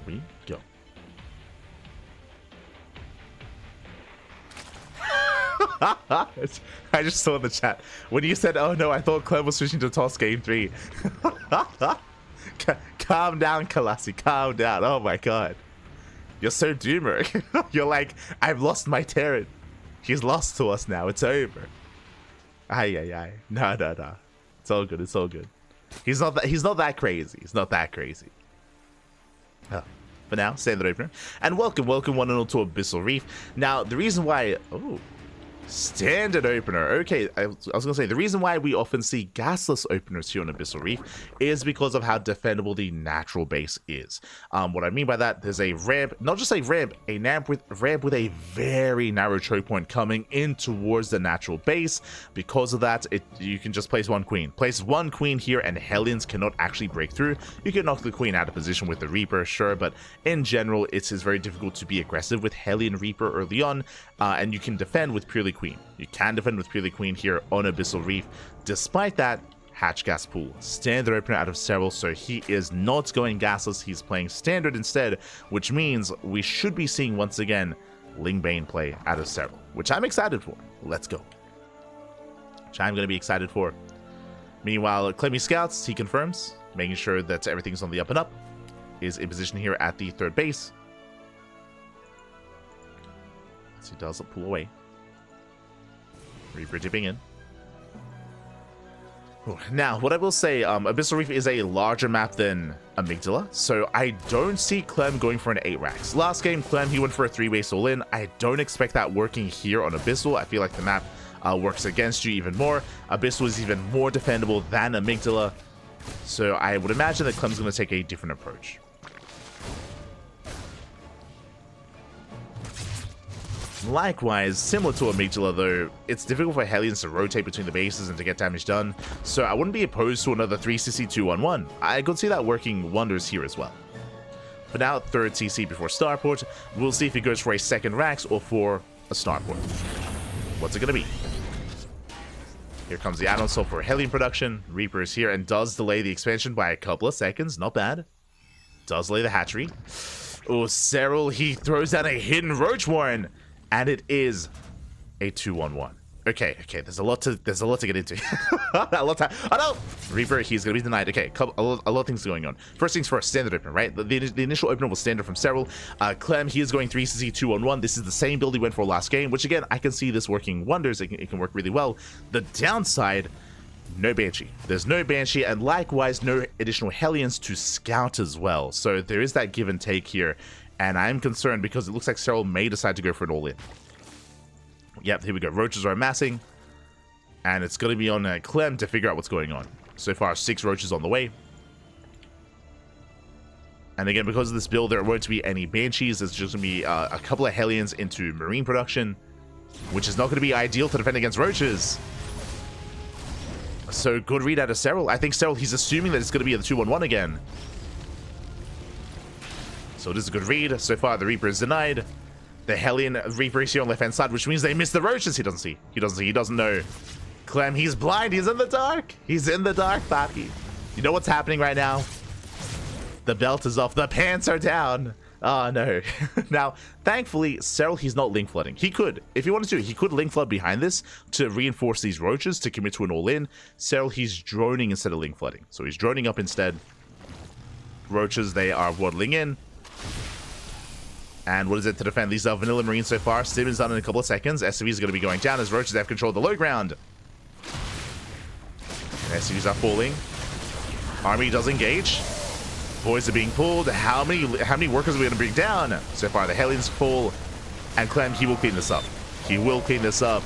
We go. I just saw in the chat when you said, "Oh no, I thought Clem was switching to toss game 3." Calm down, Kalasi. Calm down. Oh my god, you're so doomer. You're like, I've lost my Terran. He's lost to us now. It's over. Aye. No. It's all good. It's all good. He's not that crazy. He's not that crazy. Oh. For now, standard opener. And welcome one and all to Abyssal Reef. Now, the reason why... Oh. Standard opener. Okay, I was going to say, the reason why we often see gasless openers here on Abyssal Reef is because of how defendable the natural base is. What I mean by that, there's a ramp, not just a ramp with a very narrow choke point coming in towards the natural base. Because of that, you can just place one queen. Place one queen here and Hellions cannot actually break through. You can knock the queen out of position with the Reaper, sure, but in general, it is very difficult to be aggressive with Hellion Reaper early on, and you can defend with purely queen. You can defend with purely queen here on Abyssal Reef. Despite that, hatch gas pool. Standard opener out of Serral, so he is not going gasless. He's playing standard instead, which means we should be seeing once again Ling Bane play out of Serral, which I'm excited for. Let's go. Which I'm going to be excited for. Meanwhile, Clemmy scouts, he confirms, making sure that everything's on the up and up. Is in position here at the 3rd base. So he does pull away. Reaper dipping in. Now, what I will say, Abyssal Reef is a larger map than Amygdala, so I don't see Clem going for an 8-rax. Last game, Clem, he went for a 3-base all-in. I don't expect that working here on Abyssal. I feel like the map works against you even more. Abyssal is even more defendable than Amygdala, so I would imagine that Clem's going to take a different approach. Likewise, similar to Amygdala though, it's difficult for Hellions to rotate between the bases and to get damage done, so I wouldn't be opposed to another 3cc 2-1-1. I could see that working wonders here as well. For now, 3rd CC before starport. We'll see if he goes for a 2nd Rax or for a starport. What's it going to be? Here comes the add-on soul for Hellion production. Reaper is here and does delay the expansion by a couple of seconds. Not bad. Does delay the hatchery. Oh, Serral, he throws down a hidden Roach Warren, and it is a 2-1-1. Okay, there's a lot to get into. A lot of time. Oh no! Reaper, he's gonna be denied. Okay, a lot of things going on. First things first, standard opener, right? The initial opener was standard from Serral. Clem, he is going 3cc 2-1-1. This is the same build he went for last game, which again, I can see this working wonders. It can work really well. The downside, no Banshee. There's no Banshee, and likewise, no additional Hellions to scout as well. So there is that give and take here, and I'm concerned because it looks like Serral may decide to go for an all-in. Yep, here we go. Roaches are amassing, and it's going to be on Clem to figure out what's going on. So far, 6 roaches on the way. And again, because of this build, there won't be any Banshees. There's just going to be a couple of Hellions into Marine production, which is not going to be ideal to defend against roaches. So good read out of Serral. I think Serral, he's assuming that it's going to be the 2-1-1 again. So it is a good read. So far, the Reaper is denied. The Hellion Reaper is here on the left-hand side, which means they missed the roaches. He doesn't see. He doesn't know. Clem, he's blind. He's in the dark. He's in the dark, Papi. You know what's happening right now? The belt is off. The pants are down. Oh, no. Now, thankfully, Serral, he's not link flooding. He could. If he wanted to, he could link flood behind this to reinforce these roaches to commit to an all-in. Serral, he's droning instead of link flooding. So he's droning up instead. Roaches, they are waddling in. And what is it to defend? These are vanilla Marines so far. Stim is done in a couple of seconds. SCV is going to be going down as roaches have control of the low ground. And SCVs are falling. Army does engage. Boys are being pulled. How many workers are we going to bring down? So far, the Hellions fall. And Clem, he will clean this up. He will clean this up.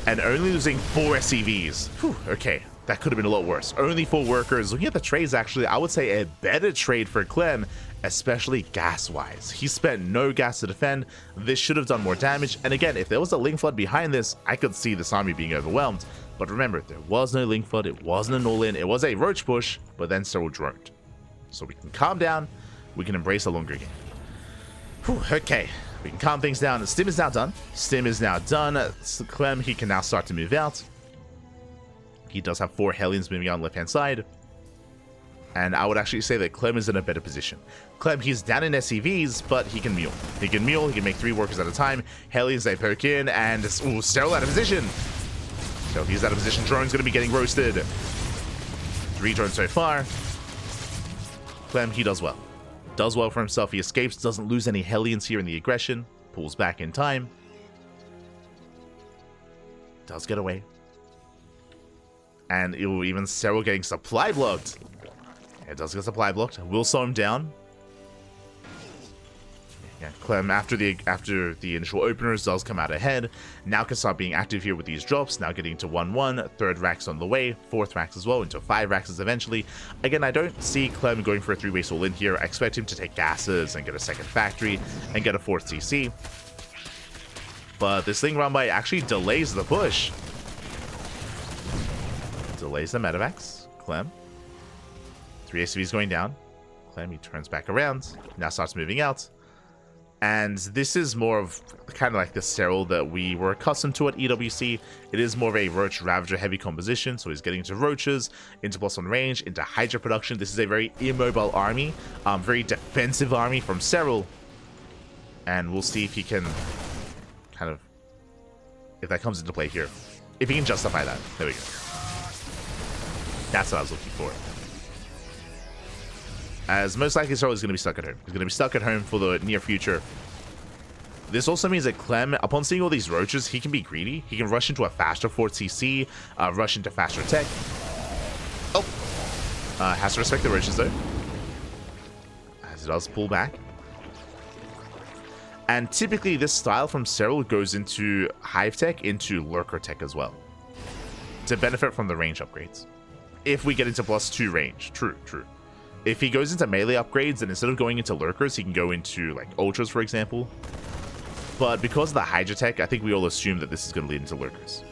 And only losing 4 SCVs. Whew, okay, that could have been a lot worse. Only 4 workers. Looking at the trades, actually, I would say a better trade for Clem, especially gas-wise. He spent no gas to defend. This should have done more damage. And again, if there was a link flood behind this, I could see this army being overwhelmed. But remember, there was no link flood. It wasn't an all-in. It was a roach push, but then Serral droned. So we can calm down. We can embrace a longer game. Whew, okay, we can calm things down. Stim is now done. Stim is now done. Clem, he can now start to move out. He does have 4 Hellions moving out on the left-hand side. And I would actually say that Clem is in a better position. Clem, he's down in SCVs, but he can mule. He can make 3 workers at a time. Hellions, they poke in, and ooh, Serral out of position. So he's out of position. Drone's going to be getting roasted. 3 drones so far. Clem, he does well. Does well for himself. He escapes, doesn't lose any Hellions here in the aggression. Pulls back in time. Does get away. And even Serral getting supply blocked. It does get supply blocked. Will slow him down. Yeah, Clem, after the initial openers, does come out ahead. Now can start being active here with these drops. Now getting to 1-1. 3rd racks on the way. 4th racks as well. Into 5 racks eventually. Again, I don't see Clem going for a 3-base all in here. I expect him to take gases and get a 2nd factory and get a 4th CC. But this thing run by actually delays the push. Delays the medevacs. Clem. 3 ACVs going down. Clem, he turns back around. Now starts moving out. And this is more of kind of like the Serral that we were accustomed to at EWC. It is more of a Roach Ravager heavy composition. So he's getting into Roaches, into +1 range, into Hydra production. This is a very immobile army. Very defensive army from Serral. And we'll see if he can kind of, if that comes into play here. If he can justify that. There we go. That's what I was looking for. As most likely Serral is going to be stuck at home. He's going to be stuck at home for the near future. This also means that Clem, upon seeing all these roaches, he can be greedy. He can rush into a faster 4th CC, rush into faster tech. Oh! Has to respect the roaches though. As it does pull back. And typically this style from Serral goes into Hive Tech, into Lurker Tech as well. To benefit from the range upgrades. If we get into +2 range. True. If he goes into melee upgrades, then instead of going into lurkers, he can go into, like, ultras, for example. But because of the Hydra Tech, I think we all assume that this is going to lead into lurkers.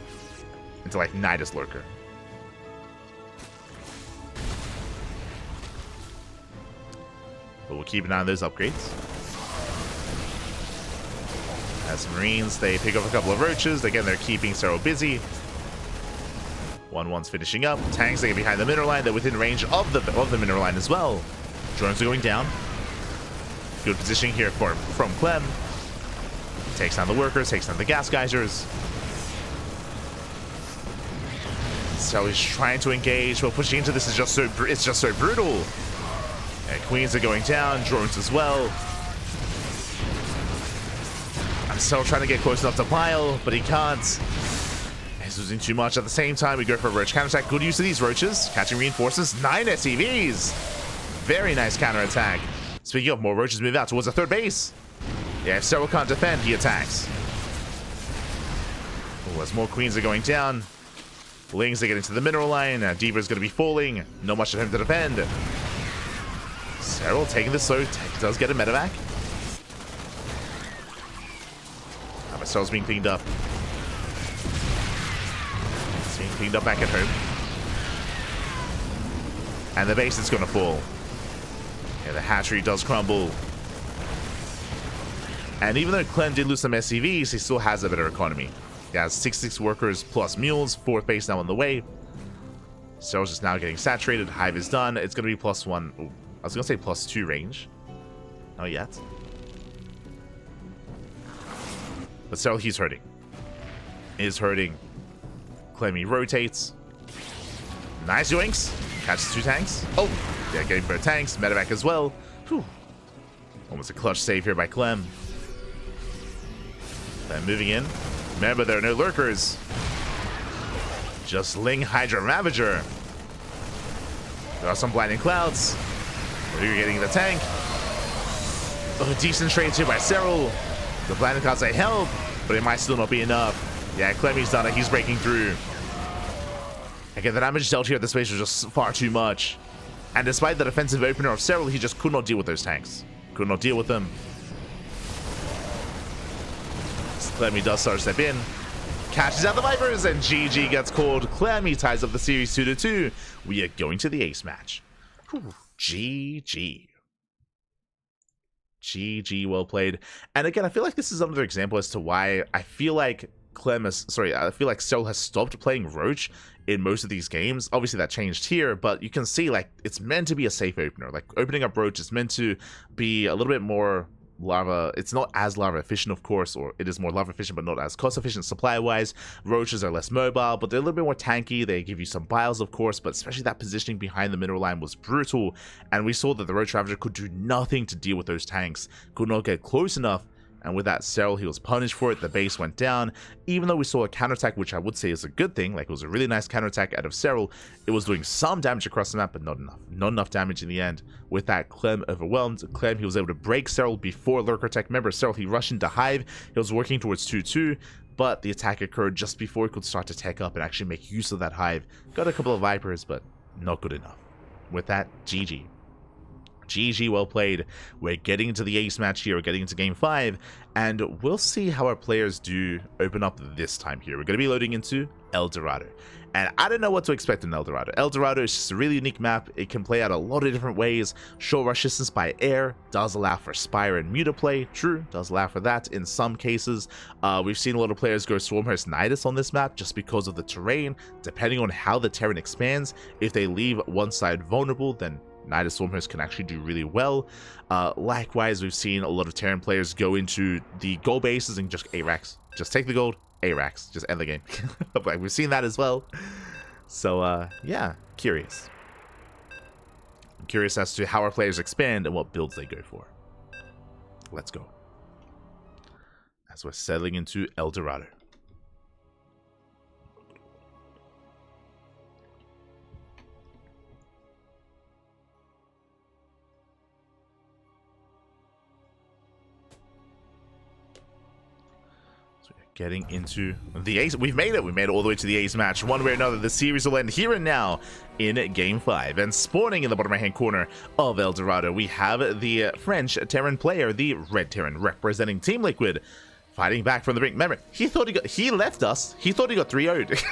Into, like, Nidus Lurker. But we'll keep an eye on those upgrades. As Marines, they pick up a couple of roaches. Again, they're keeping Serral busy. 1-1's finishing up. Tanks, they get behind the mineral line. They're within range of the mineral line as well. Drones are going down. Good positioning here from Clem. Takes down the workers, takes down the gas geysers. So he's trying to engage, but pushing into this is just so brutal. And queens are going down, drones as well. I'm still trying to get close enough to pile, but he can't. He's losing too much. At the same time, we go for a roach counterattack. Good use of these roaches. Catching reinforcements. 9 SCVs. Very nice counterattack. Speaking of, more roaches move out towards the third base. Yeah, if Serral can't defend, he attacks. Oh, as more queens are going down. Lings are getting to the mineral line. Diva's going to be falling. Not much of him to defend. Serral taking this slow. Does get a medevac. But Serral's being cleaned up. It's being cleaned up back at home. And the base is going to fall. Yeah, the hatchery does crumble. And even though Clem did lose some SCVs, he still has a better economy. He has 66 workers plus mules, 4th base now on the way. Serral's just now getting saturated. Hive is done. It's going to be +1. Ooh, I was going to say +2 range. Not yet. But Serral, he's hurting. Is hurting. Clemmy rotates. Nice yoinks. Catches 2 tanks. Oh, yeah, getting both tanks. Medevac as well. Whew. Almost a clutch save here by Clem. Then moving in. Remember, there are no lurkers. Just Ling Hydra Ravager. There are some blinding clouds. You're getting the tank. Oh, decent trades here by Serral. The blinding clouds they help, but it might still not be enough. Yeah, Clemmy's done it. He's breaking through. Again, the damage dealt here at this base was just far too much. And despite the defensive opener of Serral, he just could not deal with those tanks. Could not deal with them. Clemmy does start to step in. Catches out the Vipers, and GG gets called. Clemmy ties up the series 2-2. We are going to the ace match. Whew. GG. GG, well played. And again, I feel like this is another example as to why I feel like Serral has stopped playing Roach in most of these games. Obviously that changed here, but you can see like it's meant to be a safe opener. Like opening up Roach is meant to be a little bit more lava. It's not as lava efficient, of course, or it is more lava efficient but not as cost efficient supply wise. Roaches are less mobile, but they're a little bit more tanky. They give you some biles, of course, but especially that positioning behind the mineral line was brutal, and we saw that the Roach Ravager could do nothing to deal with those tanks, could not get close enough. And with that, Serral, he was punished for it. The base went down. Even though we saw a counterattack, which I would say is a good thing, like it was a really nice counterattack out of Serral, it was doing some damage across the map, but not enough. Not enough damage in the end. With that, Clem overwhelmed. Clem, he was able to break Serral before Lurker Tech. Remember, Serral, he rushed into Hive. He was working towards 2-2, but the attack occurred just before he could start to tech up and actually make use of that Hive. Got a couple of Vipers, but not good enough. With that, GG. GG, well played. We're getting into the ace match here. We're getting into game 5, and we'll see how our players do open up this time here. We're going to be loading into El Dorado, and I don't know what to expect in El Dorado. El Dorado is just a really unique map. It can play out a lot of different ways. Short rush distance by air does allow for Spire and Muta play. True, does allow for that in some cases. We've seen a lot of players go Swarmhurst Nidus on this map just because of the terrain. Depending on how the terrain expands, if they leave one side vulnerable, then Nidus Swarmhurst can actually do really well. Likewise, we've seen a lot of Terran players go into the gold bases and just A-Racks. Just take the gold, A-Racks. Just end the game. Like, we've seen that as well. So, yeah, curious. I'm curious as to how our players expand and what builds they go for. Let's go. As we're settling into El Dorado. Getting into the ace. We've made it. We made it all the way to the ace match. One way or another, the series will end here and now in game 5. And spawning in the bottom right hand corner of El Dorado, we have the French Terran player, the Red Terran, representing Team Liquid, fighting back from the brink. Remember, he left us. He thought he got 3-0'd.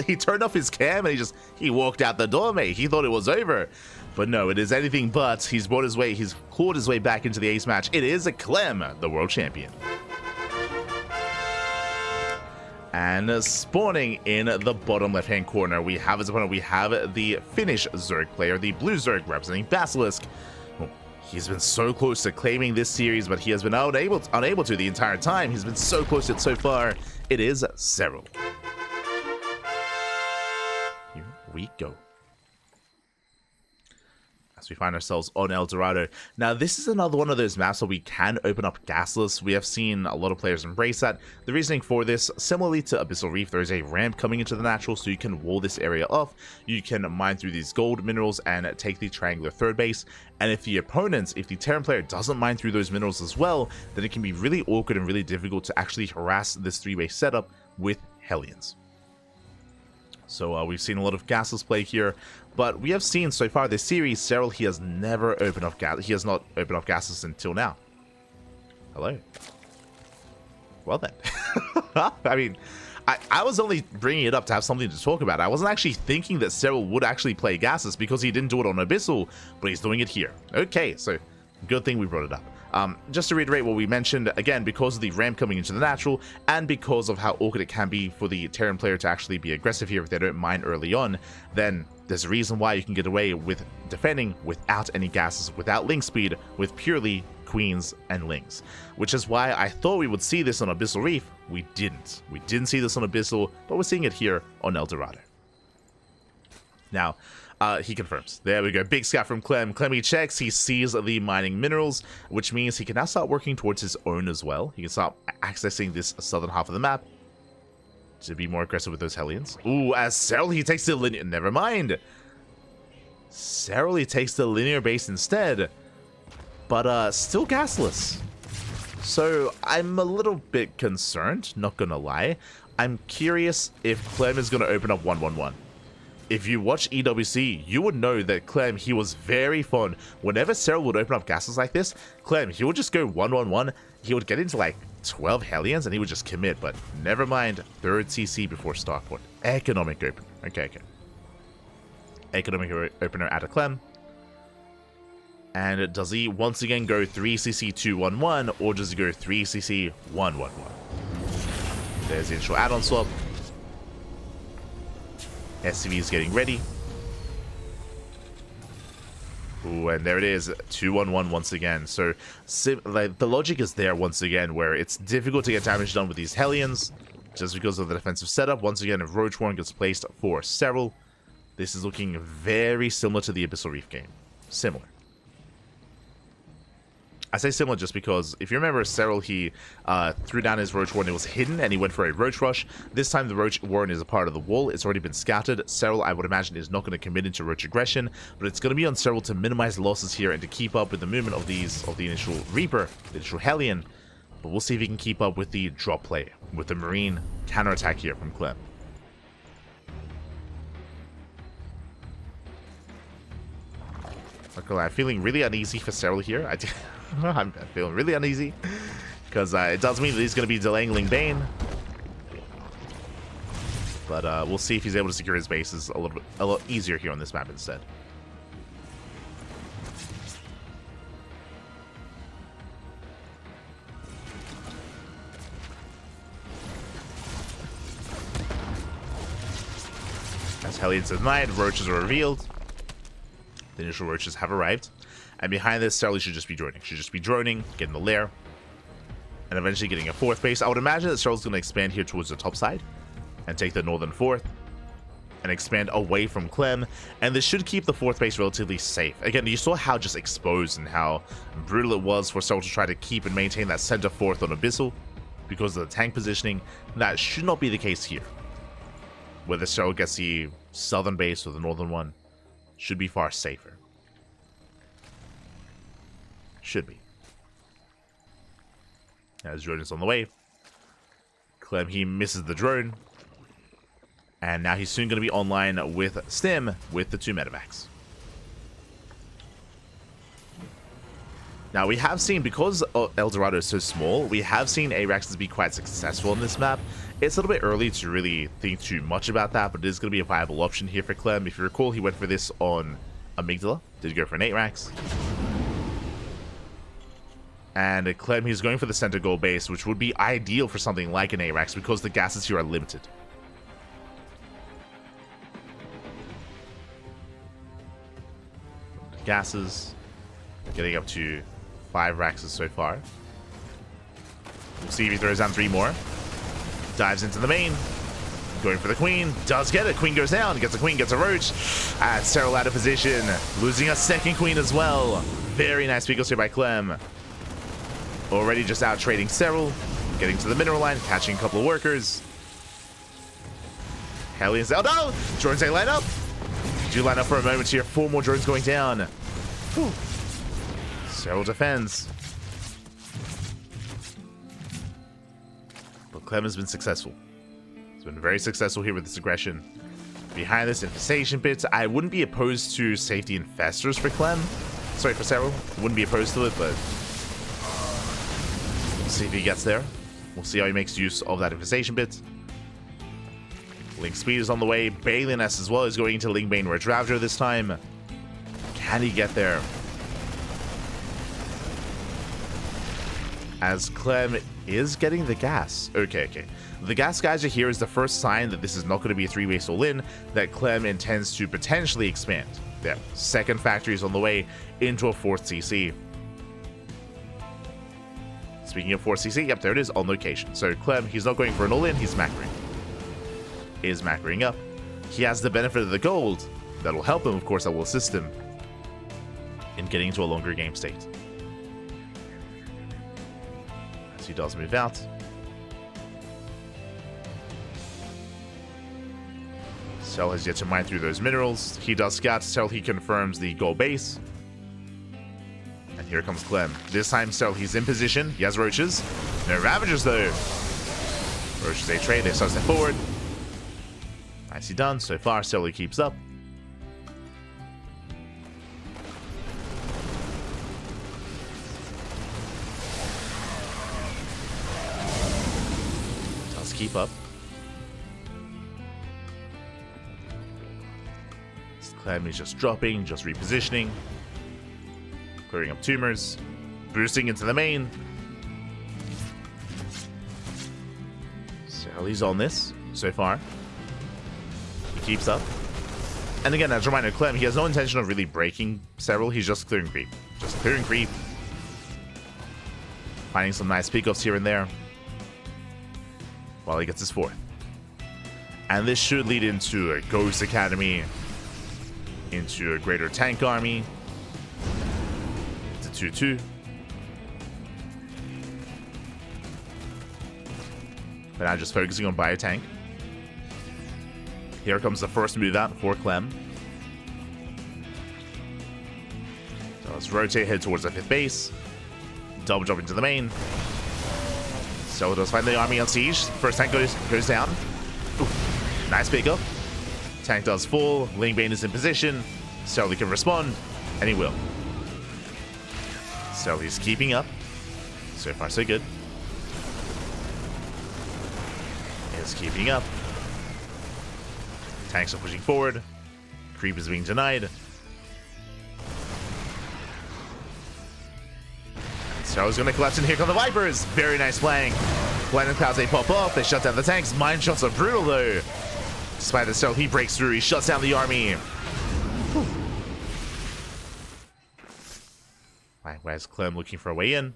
he turned off his cam and he walked out the door, mate. He thought it was over. But no, it is anything but. He's clawed his way back into the ace match. It is a Clem, the world champion. And spawning in the bottom left-hand corner, we have as opponent, we have the Finnish Zerg player, the blue Zerg representing Basilisk. Oh, He's been so close to claiming this series, but he has been unable to the entire time. He's been so close to it so far. It is Serral. Here we go. As we find ourselves on El Dorado. Now, this is another one of those maps where we can open up gasless. We have seen a lot of players embrace that. The reasoning for this, similarly to Abyssal Reef, there is a ramp coming into the natural, so you can wall this area off. You can mine through these gold minerals and take the triangular third base. And if the opponent, if the Terran player doesn't mine through those minerals as well, then it can be really awkward and really difficult to actually harass this three-base setup with Hellions. So we've seen a lot of gasless play here, but we have seen so far this series, Serral, he has never opened up gas. He has not opened up gasless until now. Hello. Well then, I mean, I was only bringing it up to have something to talk about. I wasn't actually thinking that Serral would actually play gasless because he didn't do it on Abyssal, but he's doing it here. Okay, so good thing we brought it up. Just to reiterate what we mentioned, again, because of the ramp coming into the natural, and because of how awkward it can be for the Terran player to actually be aggressive here if they don't mine early on, then there's a reason why you can get away with defending without any gases, without link speed, with purely queens and links. Which is why I thought we would see this on Abyssal Reef. We didn't. We didn't see this on Abyssal, but we're seeing it here on El Dorado. Now, he confirms. There we go. Big scout from Clem. Clem, he checks. He sees the mining minerals, which means he can now start working towards his own as well. He can start accessing this southern half of the map to be more aggressive with those Hellions. Ooh, as Serral, he takes the linear. Never mind. Serral, he takes the linear base instead, but still gasless. So I'm a little bit concerned, not gonna lie. I'm curious if Clem is gonna open up 1-1-1. If you watch EWC, you would know that Clem, he was very fond. Whenever Serral would open up gases like this, Clem, he would just go 1-1-1. He would get into like 12 Hellions and he would just commit, but never mind. Third CC before Starport. Economic opener. Okay. Economic opener out of Clem. And does he once again go 3CC 2-1-1 or does he go 3CC 1-1-1? There's the initial add-on swap. SCV is getting ready. Ooh, and there it is, 2-1-1 once again. So like, the logic is there once again, where it's difficult to get damage done with these Hellions, just because of the defensive setup. Once again, if Roach Warren gets placed for Serral, this is looking very similar to the Abyssal Reef game. Similar. I say similar just because, if you remember, Serral, he threw down his Roach Warren. It was hidden, and he went for a Roach Rush. This time, the Roach Warren is a part of the wall. It's already been scouted. Serral, I would imagine, is not going to commit into Roach aggression, but it's going to be on Serral to minimize losses here and to keep up with the movement of the initial Reaper, the initial Hellion. But we'll see if he can keep up with the drop play, with the Marine counterattack here from Clem. Okay, I'm feeling really uneasy for Serral here. I'm feeling really uneasy because it does mean that he's going to be delaying Ling Bane, but we'll see if he's able to secure his bases a lot easier here on this map instead. As Hellions at night, Roaches are revealed. The initial Roaches have arrived. And behind this, Serral should just be droning. Should just be droning, getting the lair, and eventually getting a fourth base. I would imagine that Serral's going to expand here towards the top side and take the northern fourth and expand away from Clem. And this should keep the fourth base relatively safe. Again, you saw how just exposed and how brutal it was for Serral to try to keep and maintain that center fourth on Abyssal because of the tank positioning. That should not be the case here. Whether Serral gets the southern base or the northern one, should be far safer. Should be. As drone is on the way. Clem, he misses the drone. And now he's soon going to be online with Stim with the 2 medevacs. Now we have seen, because El Dorado is so small, we have seen ARAXs be quite successful on this map. It's a little bit early to really think too much about that, but it is going to be a viable option here for Clem. If you recall, he went for this on Amygdala. Did go for an 8-rax. And Clem, he's going for the center goal base, which would be ideal for something like an ARAX because the gases here are limited. Gases. Getting up to 5 racks so far. We'll see if he throws down 3 more. Dives into the main. Going for the queen. Does get it. Queen goes down. Gets a queen. Gets a roach. And Serral out of position. Losing a second queen as well. Very nice pickles here by Clem. Already just out trading Serral. Getting to the mineral line. Catching a couple of workers. Hellions. Oh no! Drones they line up. Do line up for a moment here. 4 more drones going down. Whew. Serral defends. But Clem has been successful. He's been very successful here with this aggression. Behind this infestation bit, I wouldn't be opposed to safety infestors for Clem. Sorry, for Serral. Wouldn't be opposed to it, but we'll see if he gets there. We'll see how he makes use of that infestation bit. Link speed is on the way. Baliness as well is going into Link Bane Red Ravager this time. Can he get there? As Clem is getting the gas. Okay. The gas geyser here is the first sign that this is not going to be a 3-way all-in, that Clem intends to potentially expand. There, second factory is on the way into a 4th CC. Speaking of 4th CC, yep, there it is on location. So Clem, he's not going for an all-in, he's macroing. Is macroing up. He has the benefit of the gold. That'll help him, of course, that will assist him in getting into a longer game state. As he does move out. Serral has yet to mine through those minerals. He does scout. Serral, he confirms the gold base. And here comes Clem. This time, Serral, he's in position. He has roaches. No Ravagers, though. Roaches, they trade. They start step forward. Nicely done. So far, Serral keeps up. Does keep up. Clem is just dropping, just repositioning. Clearing up tumors. Boosting into the main. Serral, he's on this so far. He keeps up. And again, as a reminder, Clem, he has no intention of really breaking Serral. He's just clearing creep. Just clearing creep. Finding some nice pickoffs here and there. While he gets his 4th. And this should lead into a Ghost Academy. Into a greater tank army. It's a 2-2. But now just focusing on biotank. Here comes the first move out for Clem. So let's rotate, head towards the 5th base. Double jump into the main. So does find the army on siege. First tank goes down. Ooh, nice pickup. Tank does fall. Link Bane is in position. Serral can respond. And he will. Serral is keeping up. So far, so good. Is keeping up. Tanks are pushing forward. Creep is being denied. Serral's going to collapse, and here come the Vipers. Very nice playing. Blinding Clouds, they pop off. They shut down the tanks. Mine shots are brutal, though. Despite the Serral, he breaks through. He shuts down the army. Whew. Right, where's Clem looking for a way in?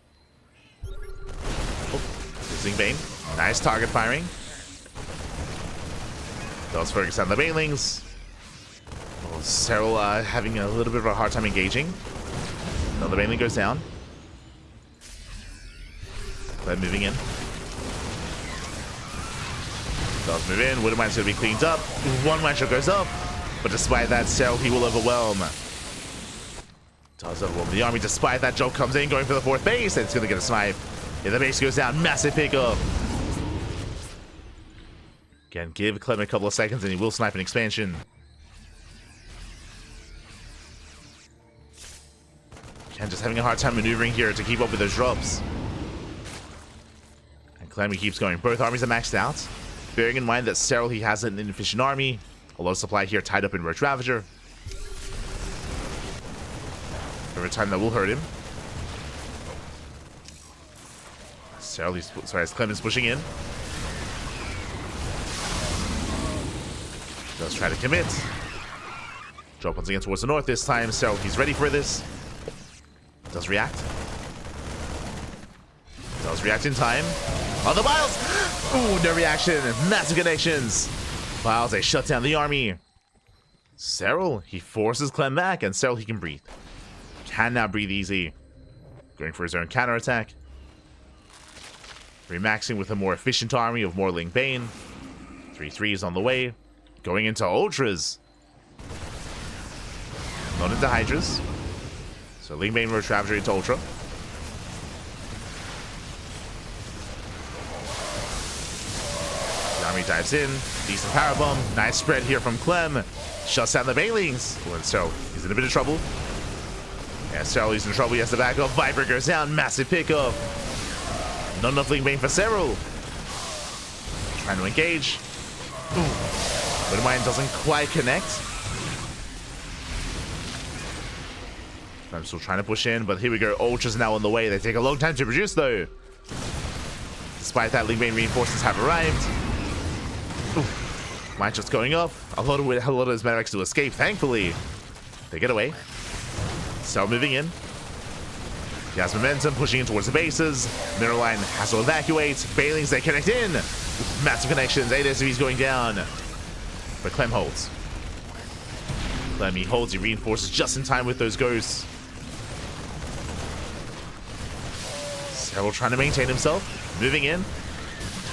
Oh, losing Bane. Nice target firing. Does focus on the Banelings. Oh, Serral having a little bit of a hard time engaging. Another Baneling goes down. Clem moving in. Does move in. Wooden Mine's going to be cleaned up. One Mine shot goes up. But despite that, Serral, he will overwhelm. Does overwhelm the army. Despite that, Joel comes in, going for the 4th base. And it's going to get a snipe. Yeah, the base goes down. Massive pickup. Again, give Clem a couple of seconds and he will snipe an expansion. Again, just having a hard time maneuvering here to keep up with those drops. And Clem, he keeps going. Both armies are maxed out. Bearing in mind that Serral, he has an inefficient army. A lot of supply here tied up in Red Ravager. Every time that will hurt him. Serral, as Clem is pushing in. Does try to commit. Drop once again towards the north this time. Serral, he's ready for this. Does react. Does react in time. Oh, the Biles! Ooh, no reaction. Massive connections. Biles, they shut down the army. Serral, he forces Clem back, and Serral, he can breathe. Can now breathe easy. Going for his own counterattack. Remaxing with a more efficient army of more Ling Bane. 3/3s on the way. Going into Ultras. Not into Hydras. So Ling Bane Roach Ravager into Ultra. The army dives in. Decent power bomb. Nice spread here from Clem. Shuts down the Banelings. Oh, and Serral, he's in a bit of trouble. Yeah, Serral is in trouble. He has to back up. Viper goes down. Massive pickup. Not enough Ling Bane for Serral. Trying to engage. Ooh. But mine doesn't quite connect. I'm still trying to push in, but here we go. Ultra's now on the way. They take a long time to produce, though. Despite that, Ling Bane reinforcements have arrived. Ooh. Mine just going off. A lot of his medics to escape, thankfully. They get away. Serral moving in. He has momentum, pushing in towards the bases. Mirror line has to evacuate. Banelings, they connect in. Massive connections. 8 SCVs going down. But Clem holds. Clem, he holds. He reinforces just in time with those ghosts. Serral trying to maintain himself. Moving in.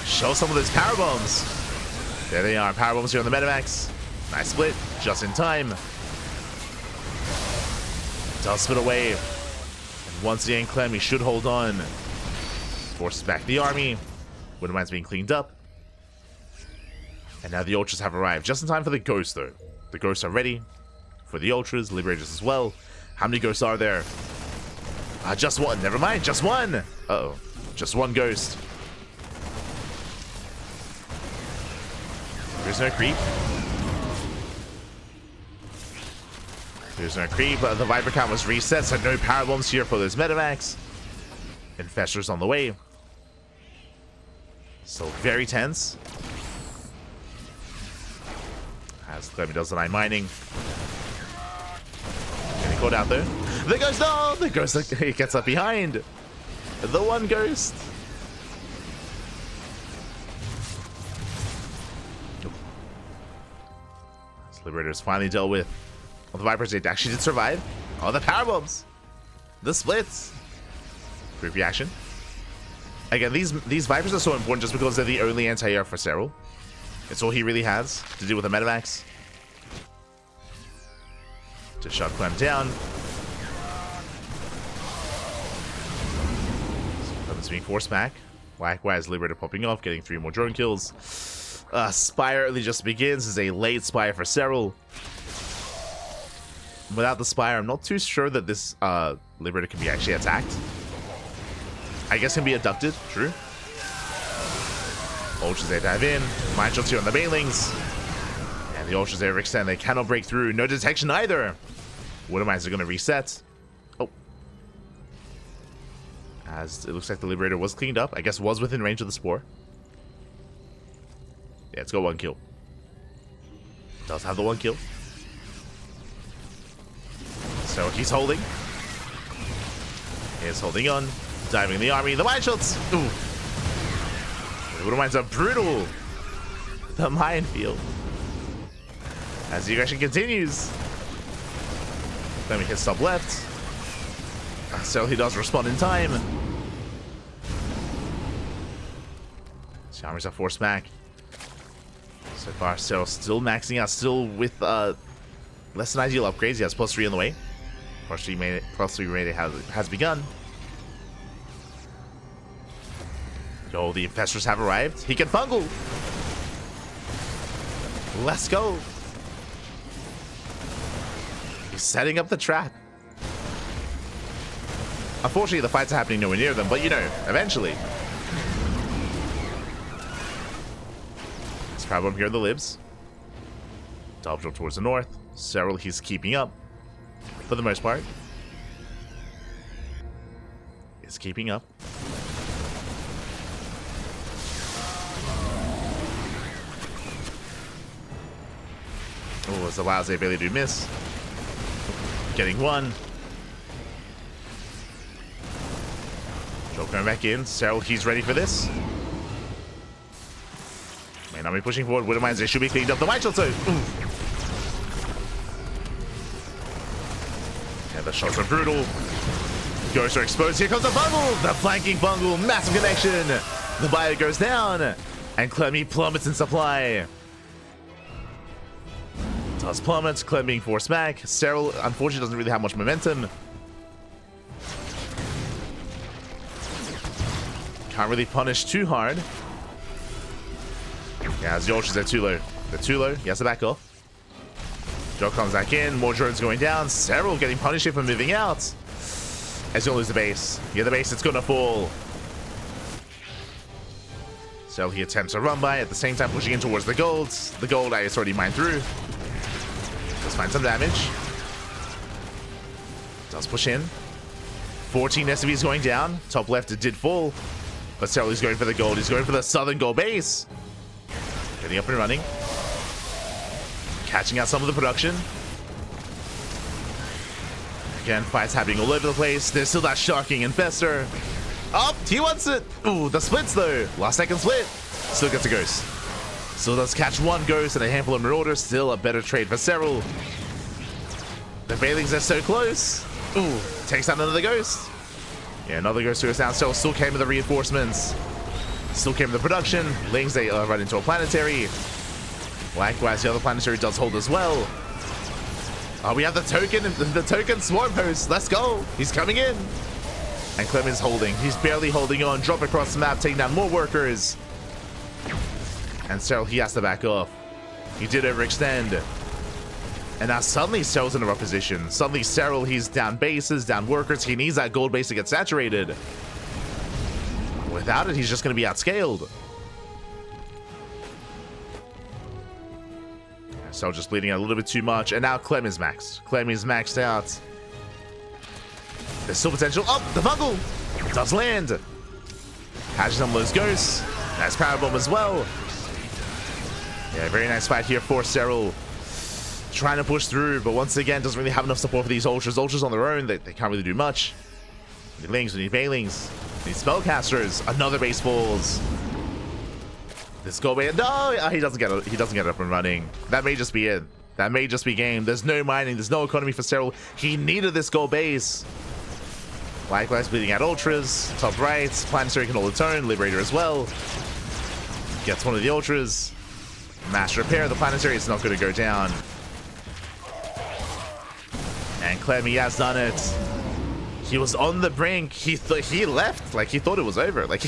Show some of those power bombs. There they are. Power bombs here on the Medivacs. Nice split. Just in time. Does split away. And once again, Clem, he should hold on. Forces back the army. Widowmine's being cleaned up. And now the Ultras have arrived. Just in time for the Ghosts, though. The Ghosts are ready for the Ultras. Liberators as well. How many Ghosts are there? Just one. Never mind. Just one. Uh-oh. Just one Ghost. There's no creep. There's no creep. The Viper count was reset, so no power bombs here for those Medivacs. Infestors on the way. So very tense. As Clem does the 9 mining. Getting caught out there. The Ghost, no! The Ghost, he gets up behind. The one Ghost. Liberators finally dealt with. Well, the Vipers, they actually did survive. Oh, the power bombs. The splits. Quick reaction. Again, these Vipers are so important just because they're the only anti-air for Serral. It's all he really has to deal with the Medivacs. To shut Clem down. Clem's being forced back. Likewise, Liberator popping off, getting 3 more drone kills. Spire early just begins. This is a late Spire for Serral. Without the Spire, I'm not too sure that this Liberator can be actually attacked. I guess can be abducted, true. Ultras, they dive in. Mind shots here on the Banelings. And the Ultras, they overextend. They cannot break through. No detection either. Widowmines are going to reset. Oh. As it looks like the Liberator was cleaned up. I guess was within range of the Spore. Yeah, let's go 1 kill. Does have the 1 kill. So he's holding. He is holding on. Diving in the army. The mine shots! Ooh. The Widowmines are brutal. The minefield. As the aggression continues. Then we hit sub left. So he does respond in time. The armies are forced back. So far, Serral still maxing out, still with less than ideal upgrades. He has +3 on the way. +3 rating has begun. Oh, the Infestors have arrived. He can fungal. Let's go. He's setting up the trap. Unfortunately, the fights are happening nowhere near them, but you know, eventually. Let's grab him here in the libs. Double jump towards the north. Serral, he's keeping up. For the most part. He's keeping up. Oh, as the Wilds, they barely do miss. Getting 1. Serral going back in. Serral, he's ready for this. May not be pushing forward. Widowmines, they should be cleaned up. The White Shot too. Yeah, the shots are brutal. Ghosts are exposed. Here comes the bungle. The flanking bungle. Massive connection. The bio goes down. And Clem plummets in supply. Does plummet. Clem being forced back. Serral, unfortunately, doesn't really have much momentum. Can't really punish too hard. Yeah, as the ultras are too low. They're too low. He has to back off. Joe comes back in. More drones going down. Serral getting punished here for moving out. As he'll lose the base. Yeah, the base, it's gonna fall. So he attempts a run by, at the same time pushing in towards the gold. The gold, I already mined through. Does find some damage. Does push in. 14 SCVs going down. Top left, it did fall. But Serral is going for the gold. He's going for the southern gold base. Getting up and running. Catching out some of the production. Again, fights happening all over the place. There's still that shocking infestor. Oh, he wants it. Ooh, the splits though. Last second split. Still gets a ghost. Still does catch one ghost and a handful of marauders. Still a better trade for Serral. The Veilings are so close. Ooh, takes out another ghost. Yeah, another ghost goes down. Still came with the reinforcements. Still came with the production. Lings, they run into a planetary. Likewise, the other planetary does hold as well. Oh, we have the token swarm host. Let's go. He's coming in. And Clem is holding. He's barely holding on. Drop across the map, taking down more workers. And Serral, he has to back off. He did overextend. And now suddenly Serral's in a rough position. Suddenly Serral, he's down bases, down workers. He needs that gold base to get saturated. Without it, he's just going to be outscaled. Serral just bleeding out a little bit too much. And now Clem is maxed. Clem is maxed out. There's still potential. Oh, the bungle! It does land. Catches some of those ghosts. Nice power bomb as well. Yeah, very nice fight here for Serral. Trying to push through, but once again, doesn't really have enough support for these ultras. Ultras on their own, they can't really do much. We need Lings, we need Veilings, we need Spellcasters. Another base falls. This go away. No, he doesn't get it up and running. That may just be it. That may just be game. There's no mining, there's no economy for Serral. He needed this gold base. Likewise, bleeding out ultras. Top right, planetary can hold its own. Liberator as well. Gets one of the ultras. Mass repair. The planetary is not going to go down. And Clem, he has done it. He was on the brink. He left. Like, he thought it was over. Like,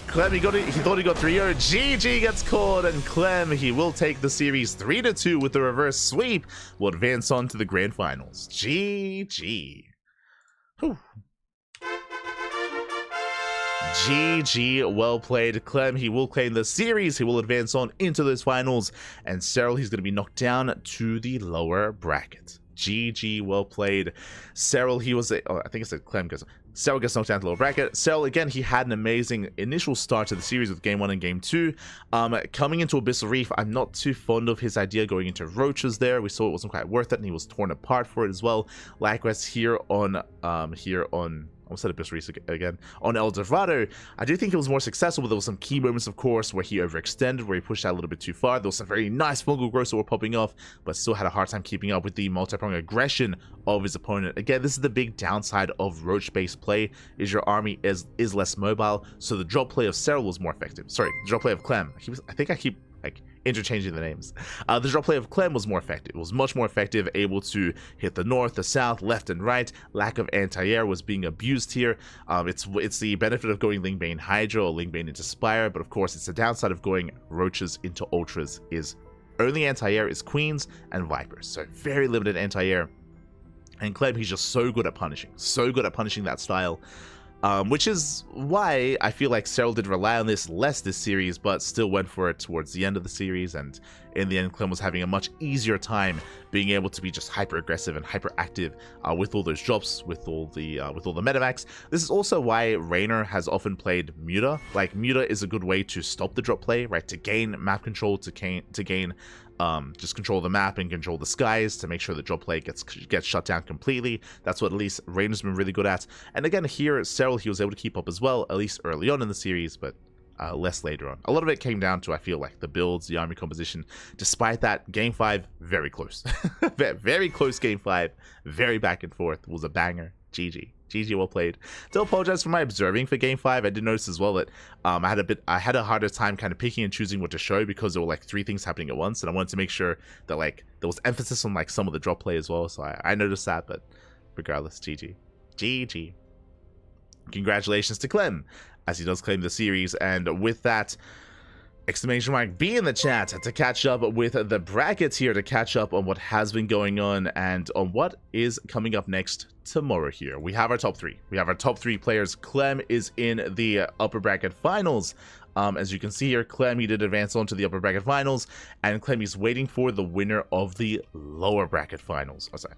Clem, he thought he got 3-0. GG gets called, and Clem, he will take the series 3-2 with the reverse sweep. Will advance on to the grand finals. GG. Whew. GG, well played. Clem, he will claim the series. He will advance on into those finals. And Serral, he's going to be knocked down to the lower bracket. GG, well played. Serral, he was I think it said Clem because Serral gets knocked down to the lower bracket. Serral, again, he had an amazing initial start to the series with game 1 and game 2. Coming into Abyssal Reef, I'm not too fond of his idea going into roaches there. We saw it wasn't quite worth it, and he was torn apart for it as well. Likewise, here on I almost said Abyssal Reef again. On El Dorado, I do think it was more successful, but there was some key moments, of course, where he overextended, where he pushed out a little bit too far. There was some very nice fungal growths that were popping off, but still had a hard time keeping up with the multi-pronged aggression of his opponent. Again, this is the big downside of roach-based play, is your army is less mobile, so the drop play of Serral was more effective. Sorry, the drop play of Clem. I think I keep like interchanging the names. The drop play of Clem was more effective. It was much more effective, able to hit the north, the south, left, and right. Lack of anti-air was being abused here. It's the benefit of going Lingbane Hydra or Lingbane into Spire, but of course it's the downside of going Roaches into Ultras is only anti-air is Queens and Vipers, so very limited anti-air. And Clem, he's just so good at punishing that style. Which is why I feel like Serral did rely on this less this series, but still went for it towards the end of the series, and in the end Clem was having a much easier time being able to be just hyper aggressive and hyper active with all those drops, with all the medevacs. This is also why Raynor has often played Muta. Like, Muta is a good way to stop the drop play, right, to gain map control, to gain just control the map and control the skies to make sure the drop play gets shut down completely. That's what at least Rain's been really good at. And again, here, Serral, he was able to keep up as well, at least early on in the series, but less later on. A lot of it came down to, I feel like, the builds, the army composition. Despite that, Game 5, very close. Very close Game 5. Very back and forth. It was a banger. GG. GG, well played. Do apologize for my observing for Game 5. I did notice as well that I had a harder time kind of picking and choosing what to show because there were like 3 things happening at once, and I wanted to make sure that like there was emphasis on like some of the drop play as well. So I noticed that, but regardless, GG. GG. Congratulations to Clem, as he does claim the series, and with that, exclamation mark B in the chat to catch up with the brackets here, to catch up on what has been going on and on what is coming up next tomorrow here. We have our top 3. We have our top 3 players. Clem is in the upper bracket finals. As you can see here, Clem, he did advance on to the upper bracket finals, and Clem is waiting for the winner of the lower bracket finals. Oh, sorry.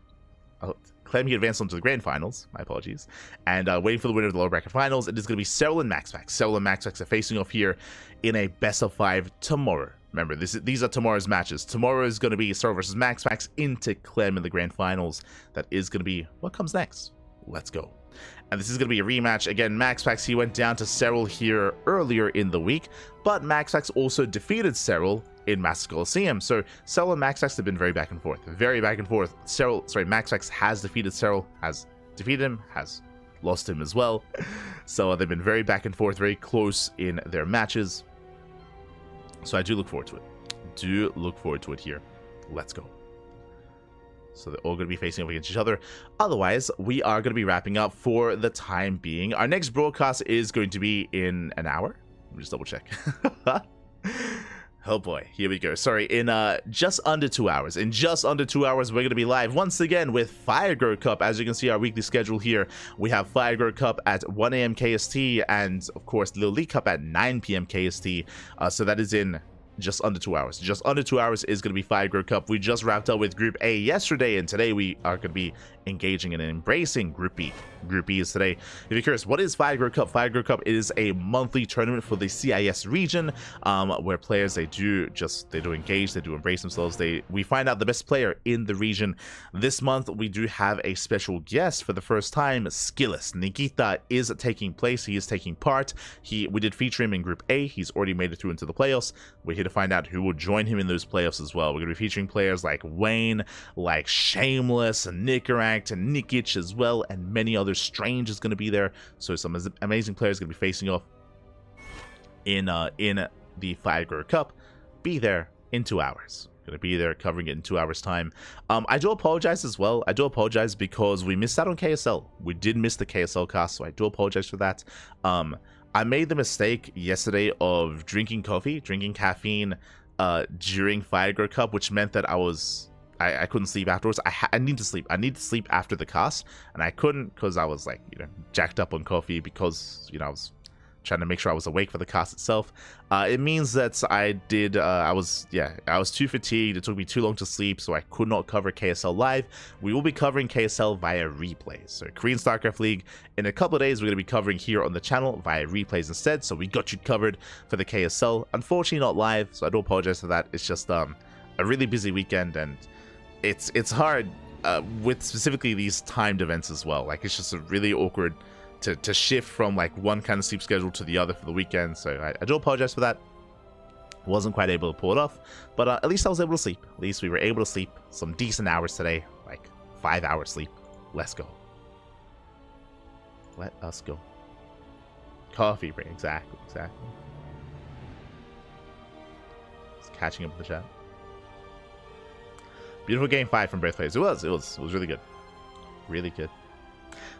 Clem, he advanced on to the grand finals. My apologies. And waiting for the winner of the lower bracket finals, it is going to be Serral and MaxFax. Serral and MaxFax are facing off here in a best of 5 tomorrow. Remember, these are tomorrow's matches. Tomorrow is going to be Serral versus MaxFax into Clem in the grand finals. That is going to be what comes next. Let's go. And this is going to be a rematch. Again, MaxFax, he went down to Serral here earlier in the week, but MaxFax also defeated Serral in Master Coliseum. So Serral and MaxFax have been very back and forth. Very back and forth. MaxFax has defeated Serral, has defeated him, has lost him as well. So they've been very back and forth, very close in their matches. So I do look forward to it. Do look forward to it here. Let's go. So they're all going to be facing off against each other. Otherwise, we are going to be wrapping up for the time being. Our next broadcast is going to be in an hour. Let me just double check. Oh boy, here we go. Sorry, in just under 2 hours. In just under 2 hours, we're going to be live once again with Fire Cup. As you can see, our weekly schedule here, we have Fire Cup at 1 a.m. KST and, of course, LiuLi Cup at 9 p.m. KST. So that is in just under 2 hours. Just under 2 hours is going to be Fire Cup. We just wrapped up with Group A yesterday, and today we are going to be engaging and embracing Group B. Group B is today. If you're curious, what is Fire Cup? Fire Cup is a monthly tournament for the CIS region, where players they do engage, they do embrace themselves. We find out the best player in the region. This month we do have a special guest for the first time. Skilless Nikita is taking place. He is taking part. We did feature him in Group A. He's already made it through into the playoffs. We're here to find out who will join him in those playoffs as well. We're going to be featuring players like Wayne, like Shameless, and Nickeract, and Nikic as well, and many others. Strange is going to be there. So some amazing players going to be facing off in the Fire Cup. Be there in 2 hours. Going to be there covering it in 2 hours time. I do apologize as well. I do apologize because we missed out on KSL. We did miss the KSL cast, so I do apologize for that. I made the mistake yesterday of drinking caffeine during Fire Cup, which meant that I couldn't sleep afterwards. I need to sleep. I need to sleep after the cast, and I couldn't because I was like, jacked up on coffee because, I was trying to make sure I was awake for the cast itself. It means that I was too fatigued. It took me too long to sleep, so I could not cover KSL live. We will be covering KSL via replays. So Korean StarCraft League, in a couple of days, we're going to be covering here on the channel via replays instead. So we got you covered for the KSL. Unfortunately, not live, so I do apologize for that. It's just a really busy weekend, and it's hard with specifically these timed events as well. Like, it's just really awkward to shift from like one kind of sleep schedule to the other for the weekend. So I do apologize for that. Wasn't quite able to pull it off, but at least I was able to sleep. At least we were able to sleep some decent hours today, like 5 hours sleep. Let's go. Let us go. Coffee break, exactly. Just catching up with the chat. Beautiful game 5 from Birthplace. It was really good. Really good.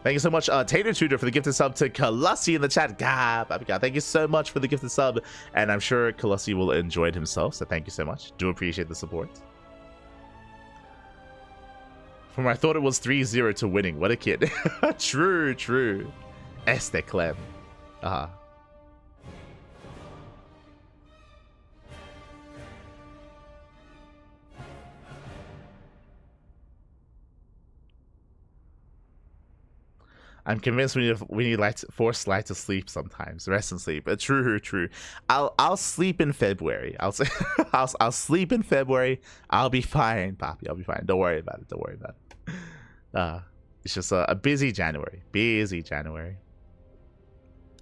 Thank you so much, Tater Tutor, for the gifted sub to Kalassi in the chat. God, thank you so much for the gifted sub, and I'm sure Kalassi will enjoy it himself, so thank you so much. Do appreciate the support. From I thought it was 3-0 to winning. What a kid. True. Este Clem. I'm convinced we need light, force light to sleep sometimes. Rest and sleep. True. I'll sleep in February. I'll say I'll sleep in February. I'll be fine, Poppy. I'll be fine. Don't worry about it. It's just a busy January. Busy January.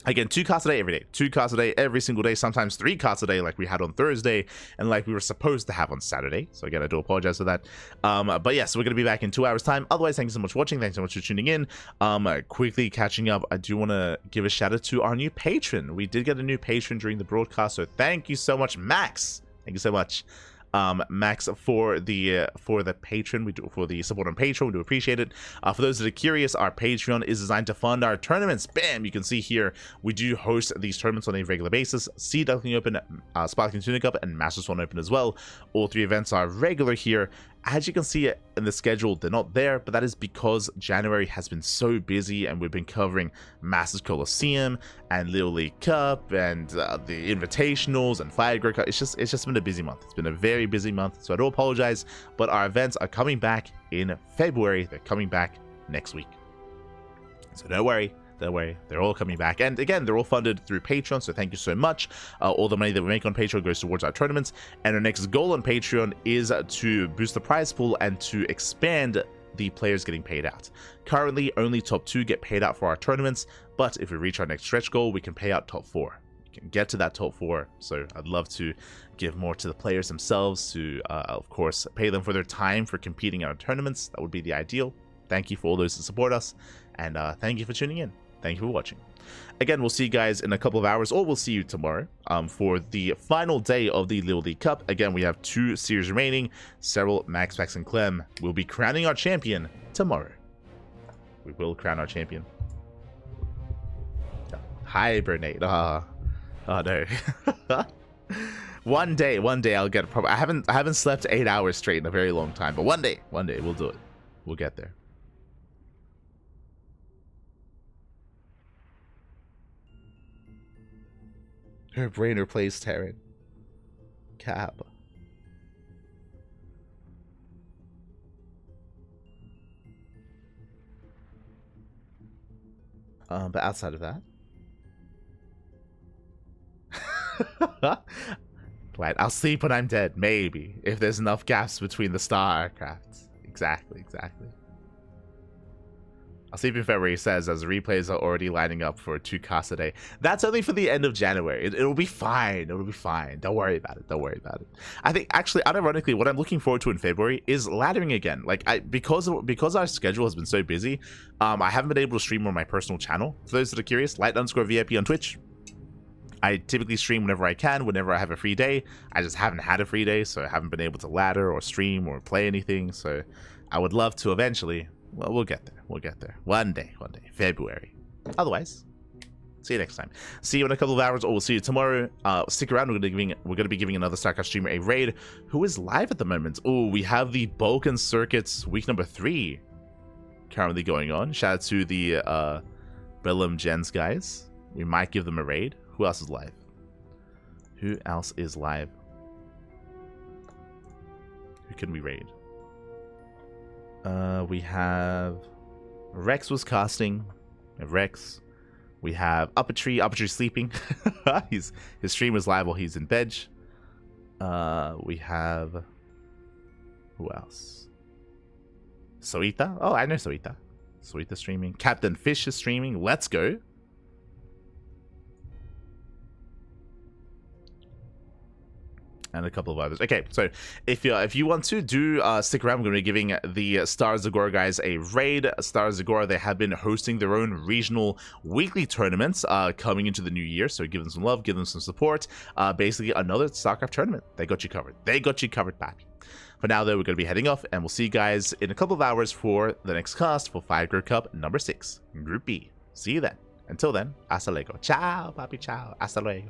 Again, 2 casts a day every day. 2 casts a day every single day. Sometimes 3 casts a day like we had on Thursday and like we were supposed to have on Saturday. So again, I do apologize for that. But yes, we're going to be back in 2 hours time. Otherwise, thank you so much for watching. Thanks so much for tuning in. Quickly catching up, I do want to give a shout out to our new patron. We did get a new patron during the broadcast. So thank you so much, Max. Thank you so much. Max, for the patron, we do for the support on Patreon. We do appreciate it. For those that are curious, our Patreon is designed to fund our tournaments. Bam! You can see here we do host these tournaments on a regular basis. See Duckling Open, Sparkling Tuna Cup, and Masters Swan Open as well. All 3 events are regular here. As you can see in the schedule, they're not there, but that is because January has been so busy and we've been covering Masters Coliseum and LiuLi Cup and the Invitationals and Fire Cup. It's just been a busy month. It's been a very busy month, so I do apologize, but our events are coming back in February. They're coming back next week. So don't worry. Don't worry, they're all coming back. And again, they're all funded through Patreon, so thank you so much. All the money that we make on Patreon goes towards our tournaments. And our next goal on Patreon is to boost the prize pool and to expand the players getting paid out. Currently, only top 2 get paid out for our tournaments, but if we reach our next stretch goal, we can pay out top 4. We can get to that top 4, so I'd love to give more to the players themselves to, of course, pay them for their time for competing in our tournaments. That would be the ideal. Thank you for all those who support us, and thank you for tuning in. Thank you for watching. Again, we'll see you guys in a couple of hours, or we'll see you tomorrow for the final day of the LiuLi Cup. Again, we have 2 series remaining. Serral, Max, and Clem will be crowning our champion tomorrow. We will crown our champion. Hibernate. Oh no. One day I'll get a proper. I haven't slept 8 hours straight in a very long time, but one day we'll do it. We'll get there. Her brain replaced Terran. Cab. But outside of that. Right, I'll sleep when I'm dead, maybe. If there's enough gaps between the StarCrafts. Exactly. I'll sleep in February, says, as replays are already lining up for 2 casts a day. That's only for the end of January. It'll be fine. It'll be fine. Don't worry about it. I think, actually, unironically, what I'm looking forward to in February is laddering again. Like, because our schedule has been so busy, I haven't been able to stream on my personal channel. For those that are curious, light_VIP on Twitch. I typically stream whenever I can, whenever I have a free day. I just haven't had a free day, so I haven't been able to ladder or stream or play anything. So I would love to eventually. Well, we'll get there. One day, February. Otherwise, see you next time. See you in a couple of hours, or we'll see you tomorrow. Stick around. We're gonna be giving another StarCraft streamer a raid. Who is live at the moment? Oh, we have the Balkan Circuits week number 3 currently going on. Shout out to the Bellum Gens guys. We might give them a raid. Who else is live? Who can we raid? We have Rex was casting. We have Rex. We have Upper Tree sleeping. His stream is live while he's in bed. We have who else? Soita. Oh, I know Soita. Soita streaming. Captain Fish is streaming. Let's go. And a couple of others. Okay, so if you want to stick around, we're going to be giving the Star Zagora guys a raid. Star Zagora, they have been hosting their own regional weekly tournaments coming into the new year, so give them some love, give them some support. Basically, another StarCraft tournament. They got you covered. Pappy. For now, though, we're going to be heading off, and we'll see you guys in a couple of hours for the next cast for Fire Cup number 6, Group B. See you then. Until then, hasta luego. Ciao, papi, ciao. Hasta luego.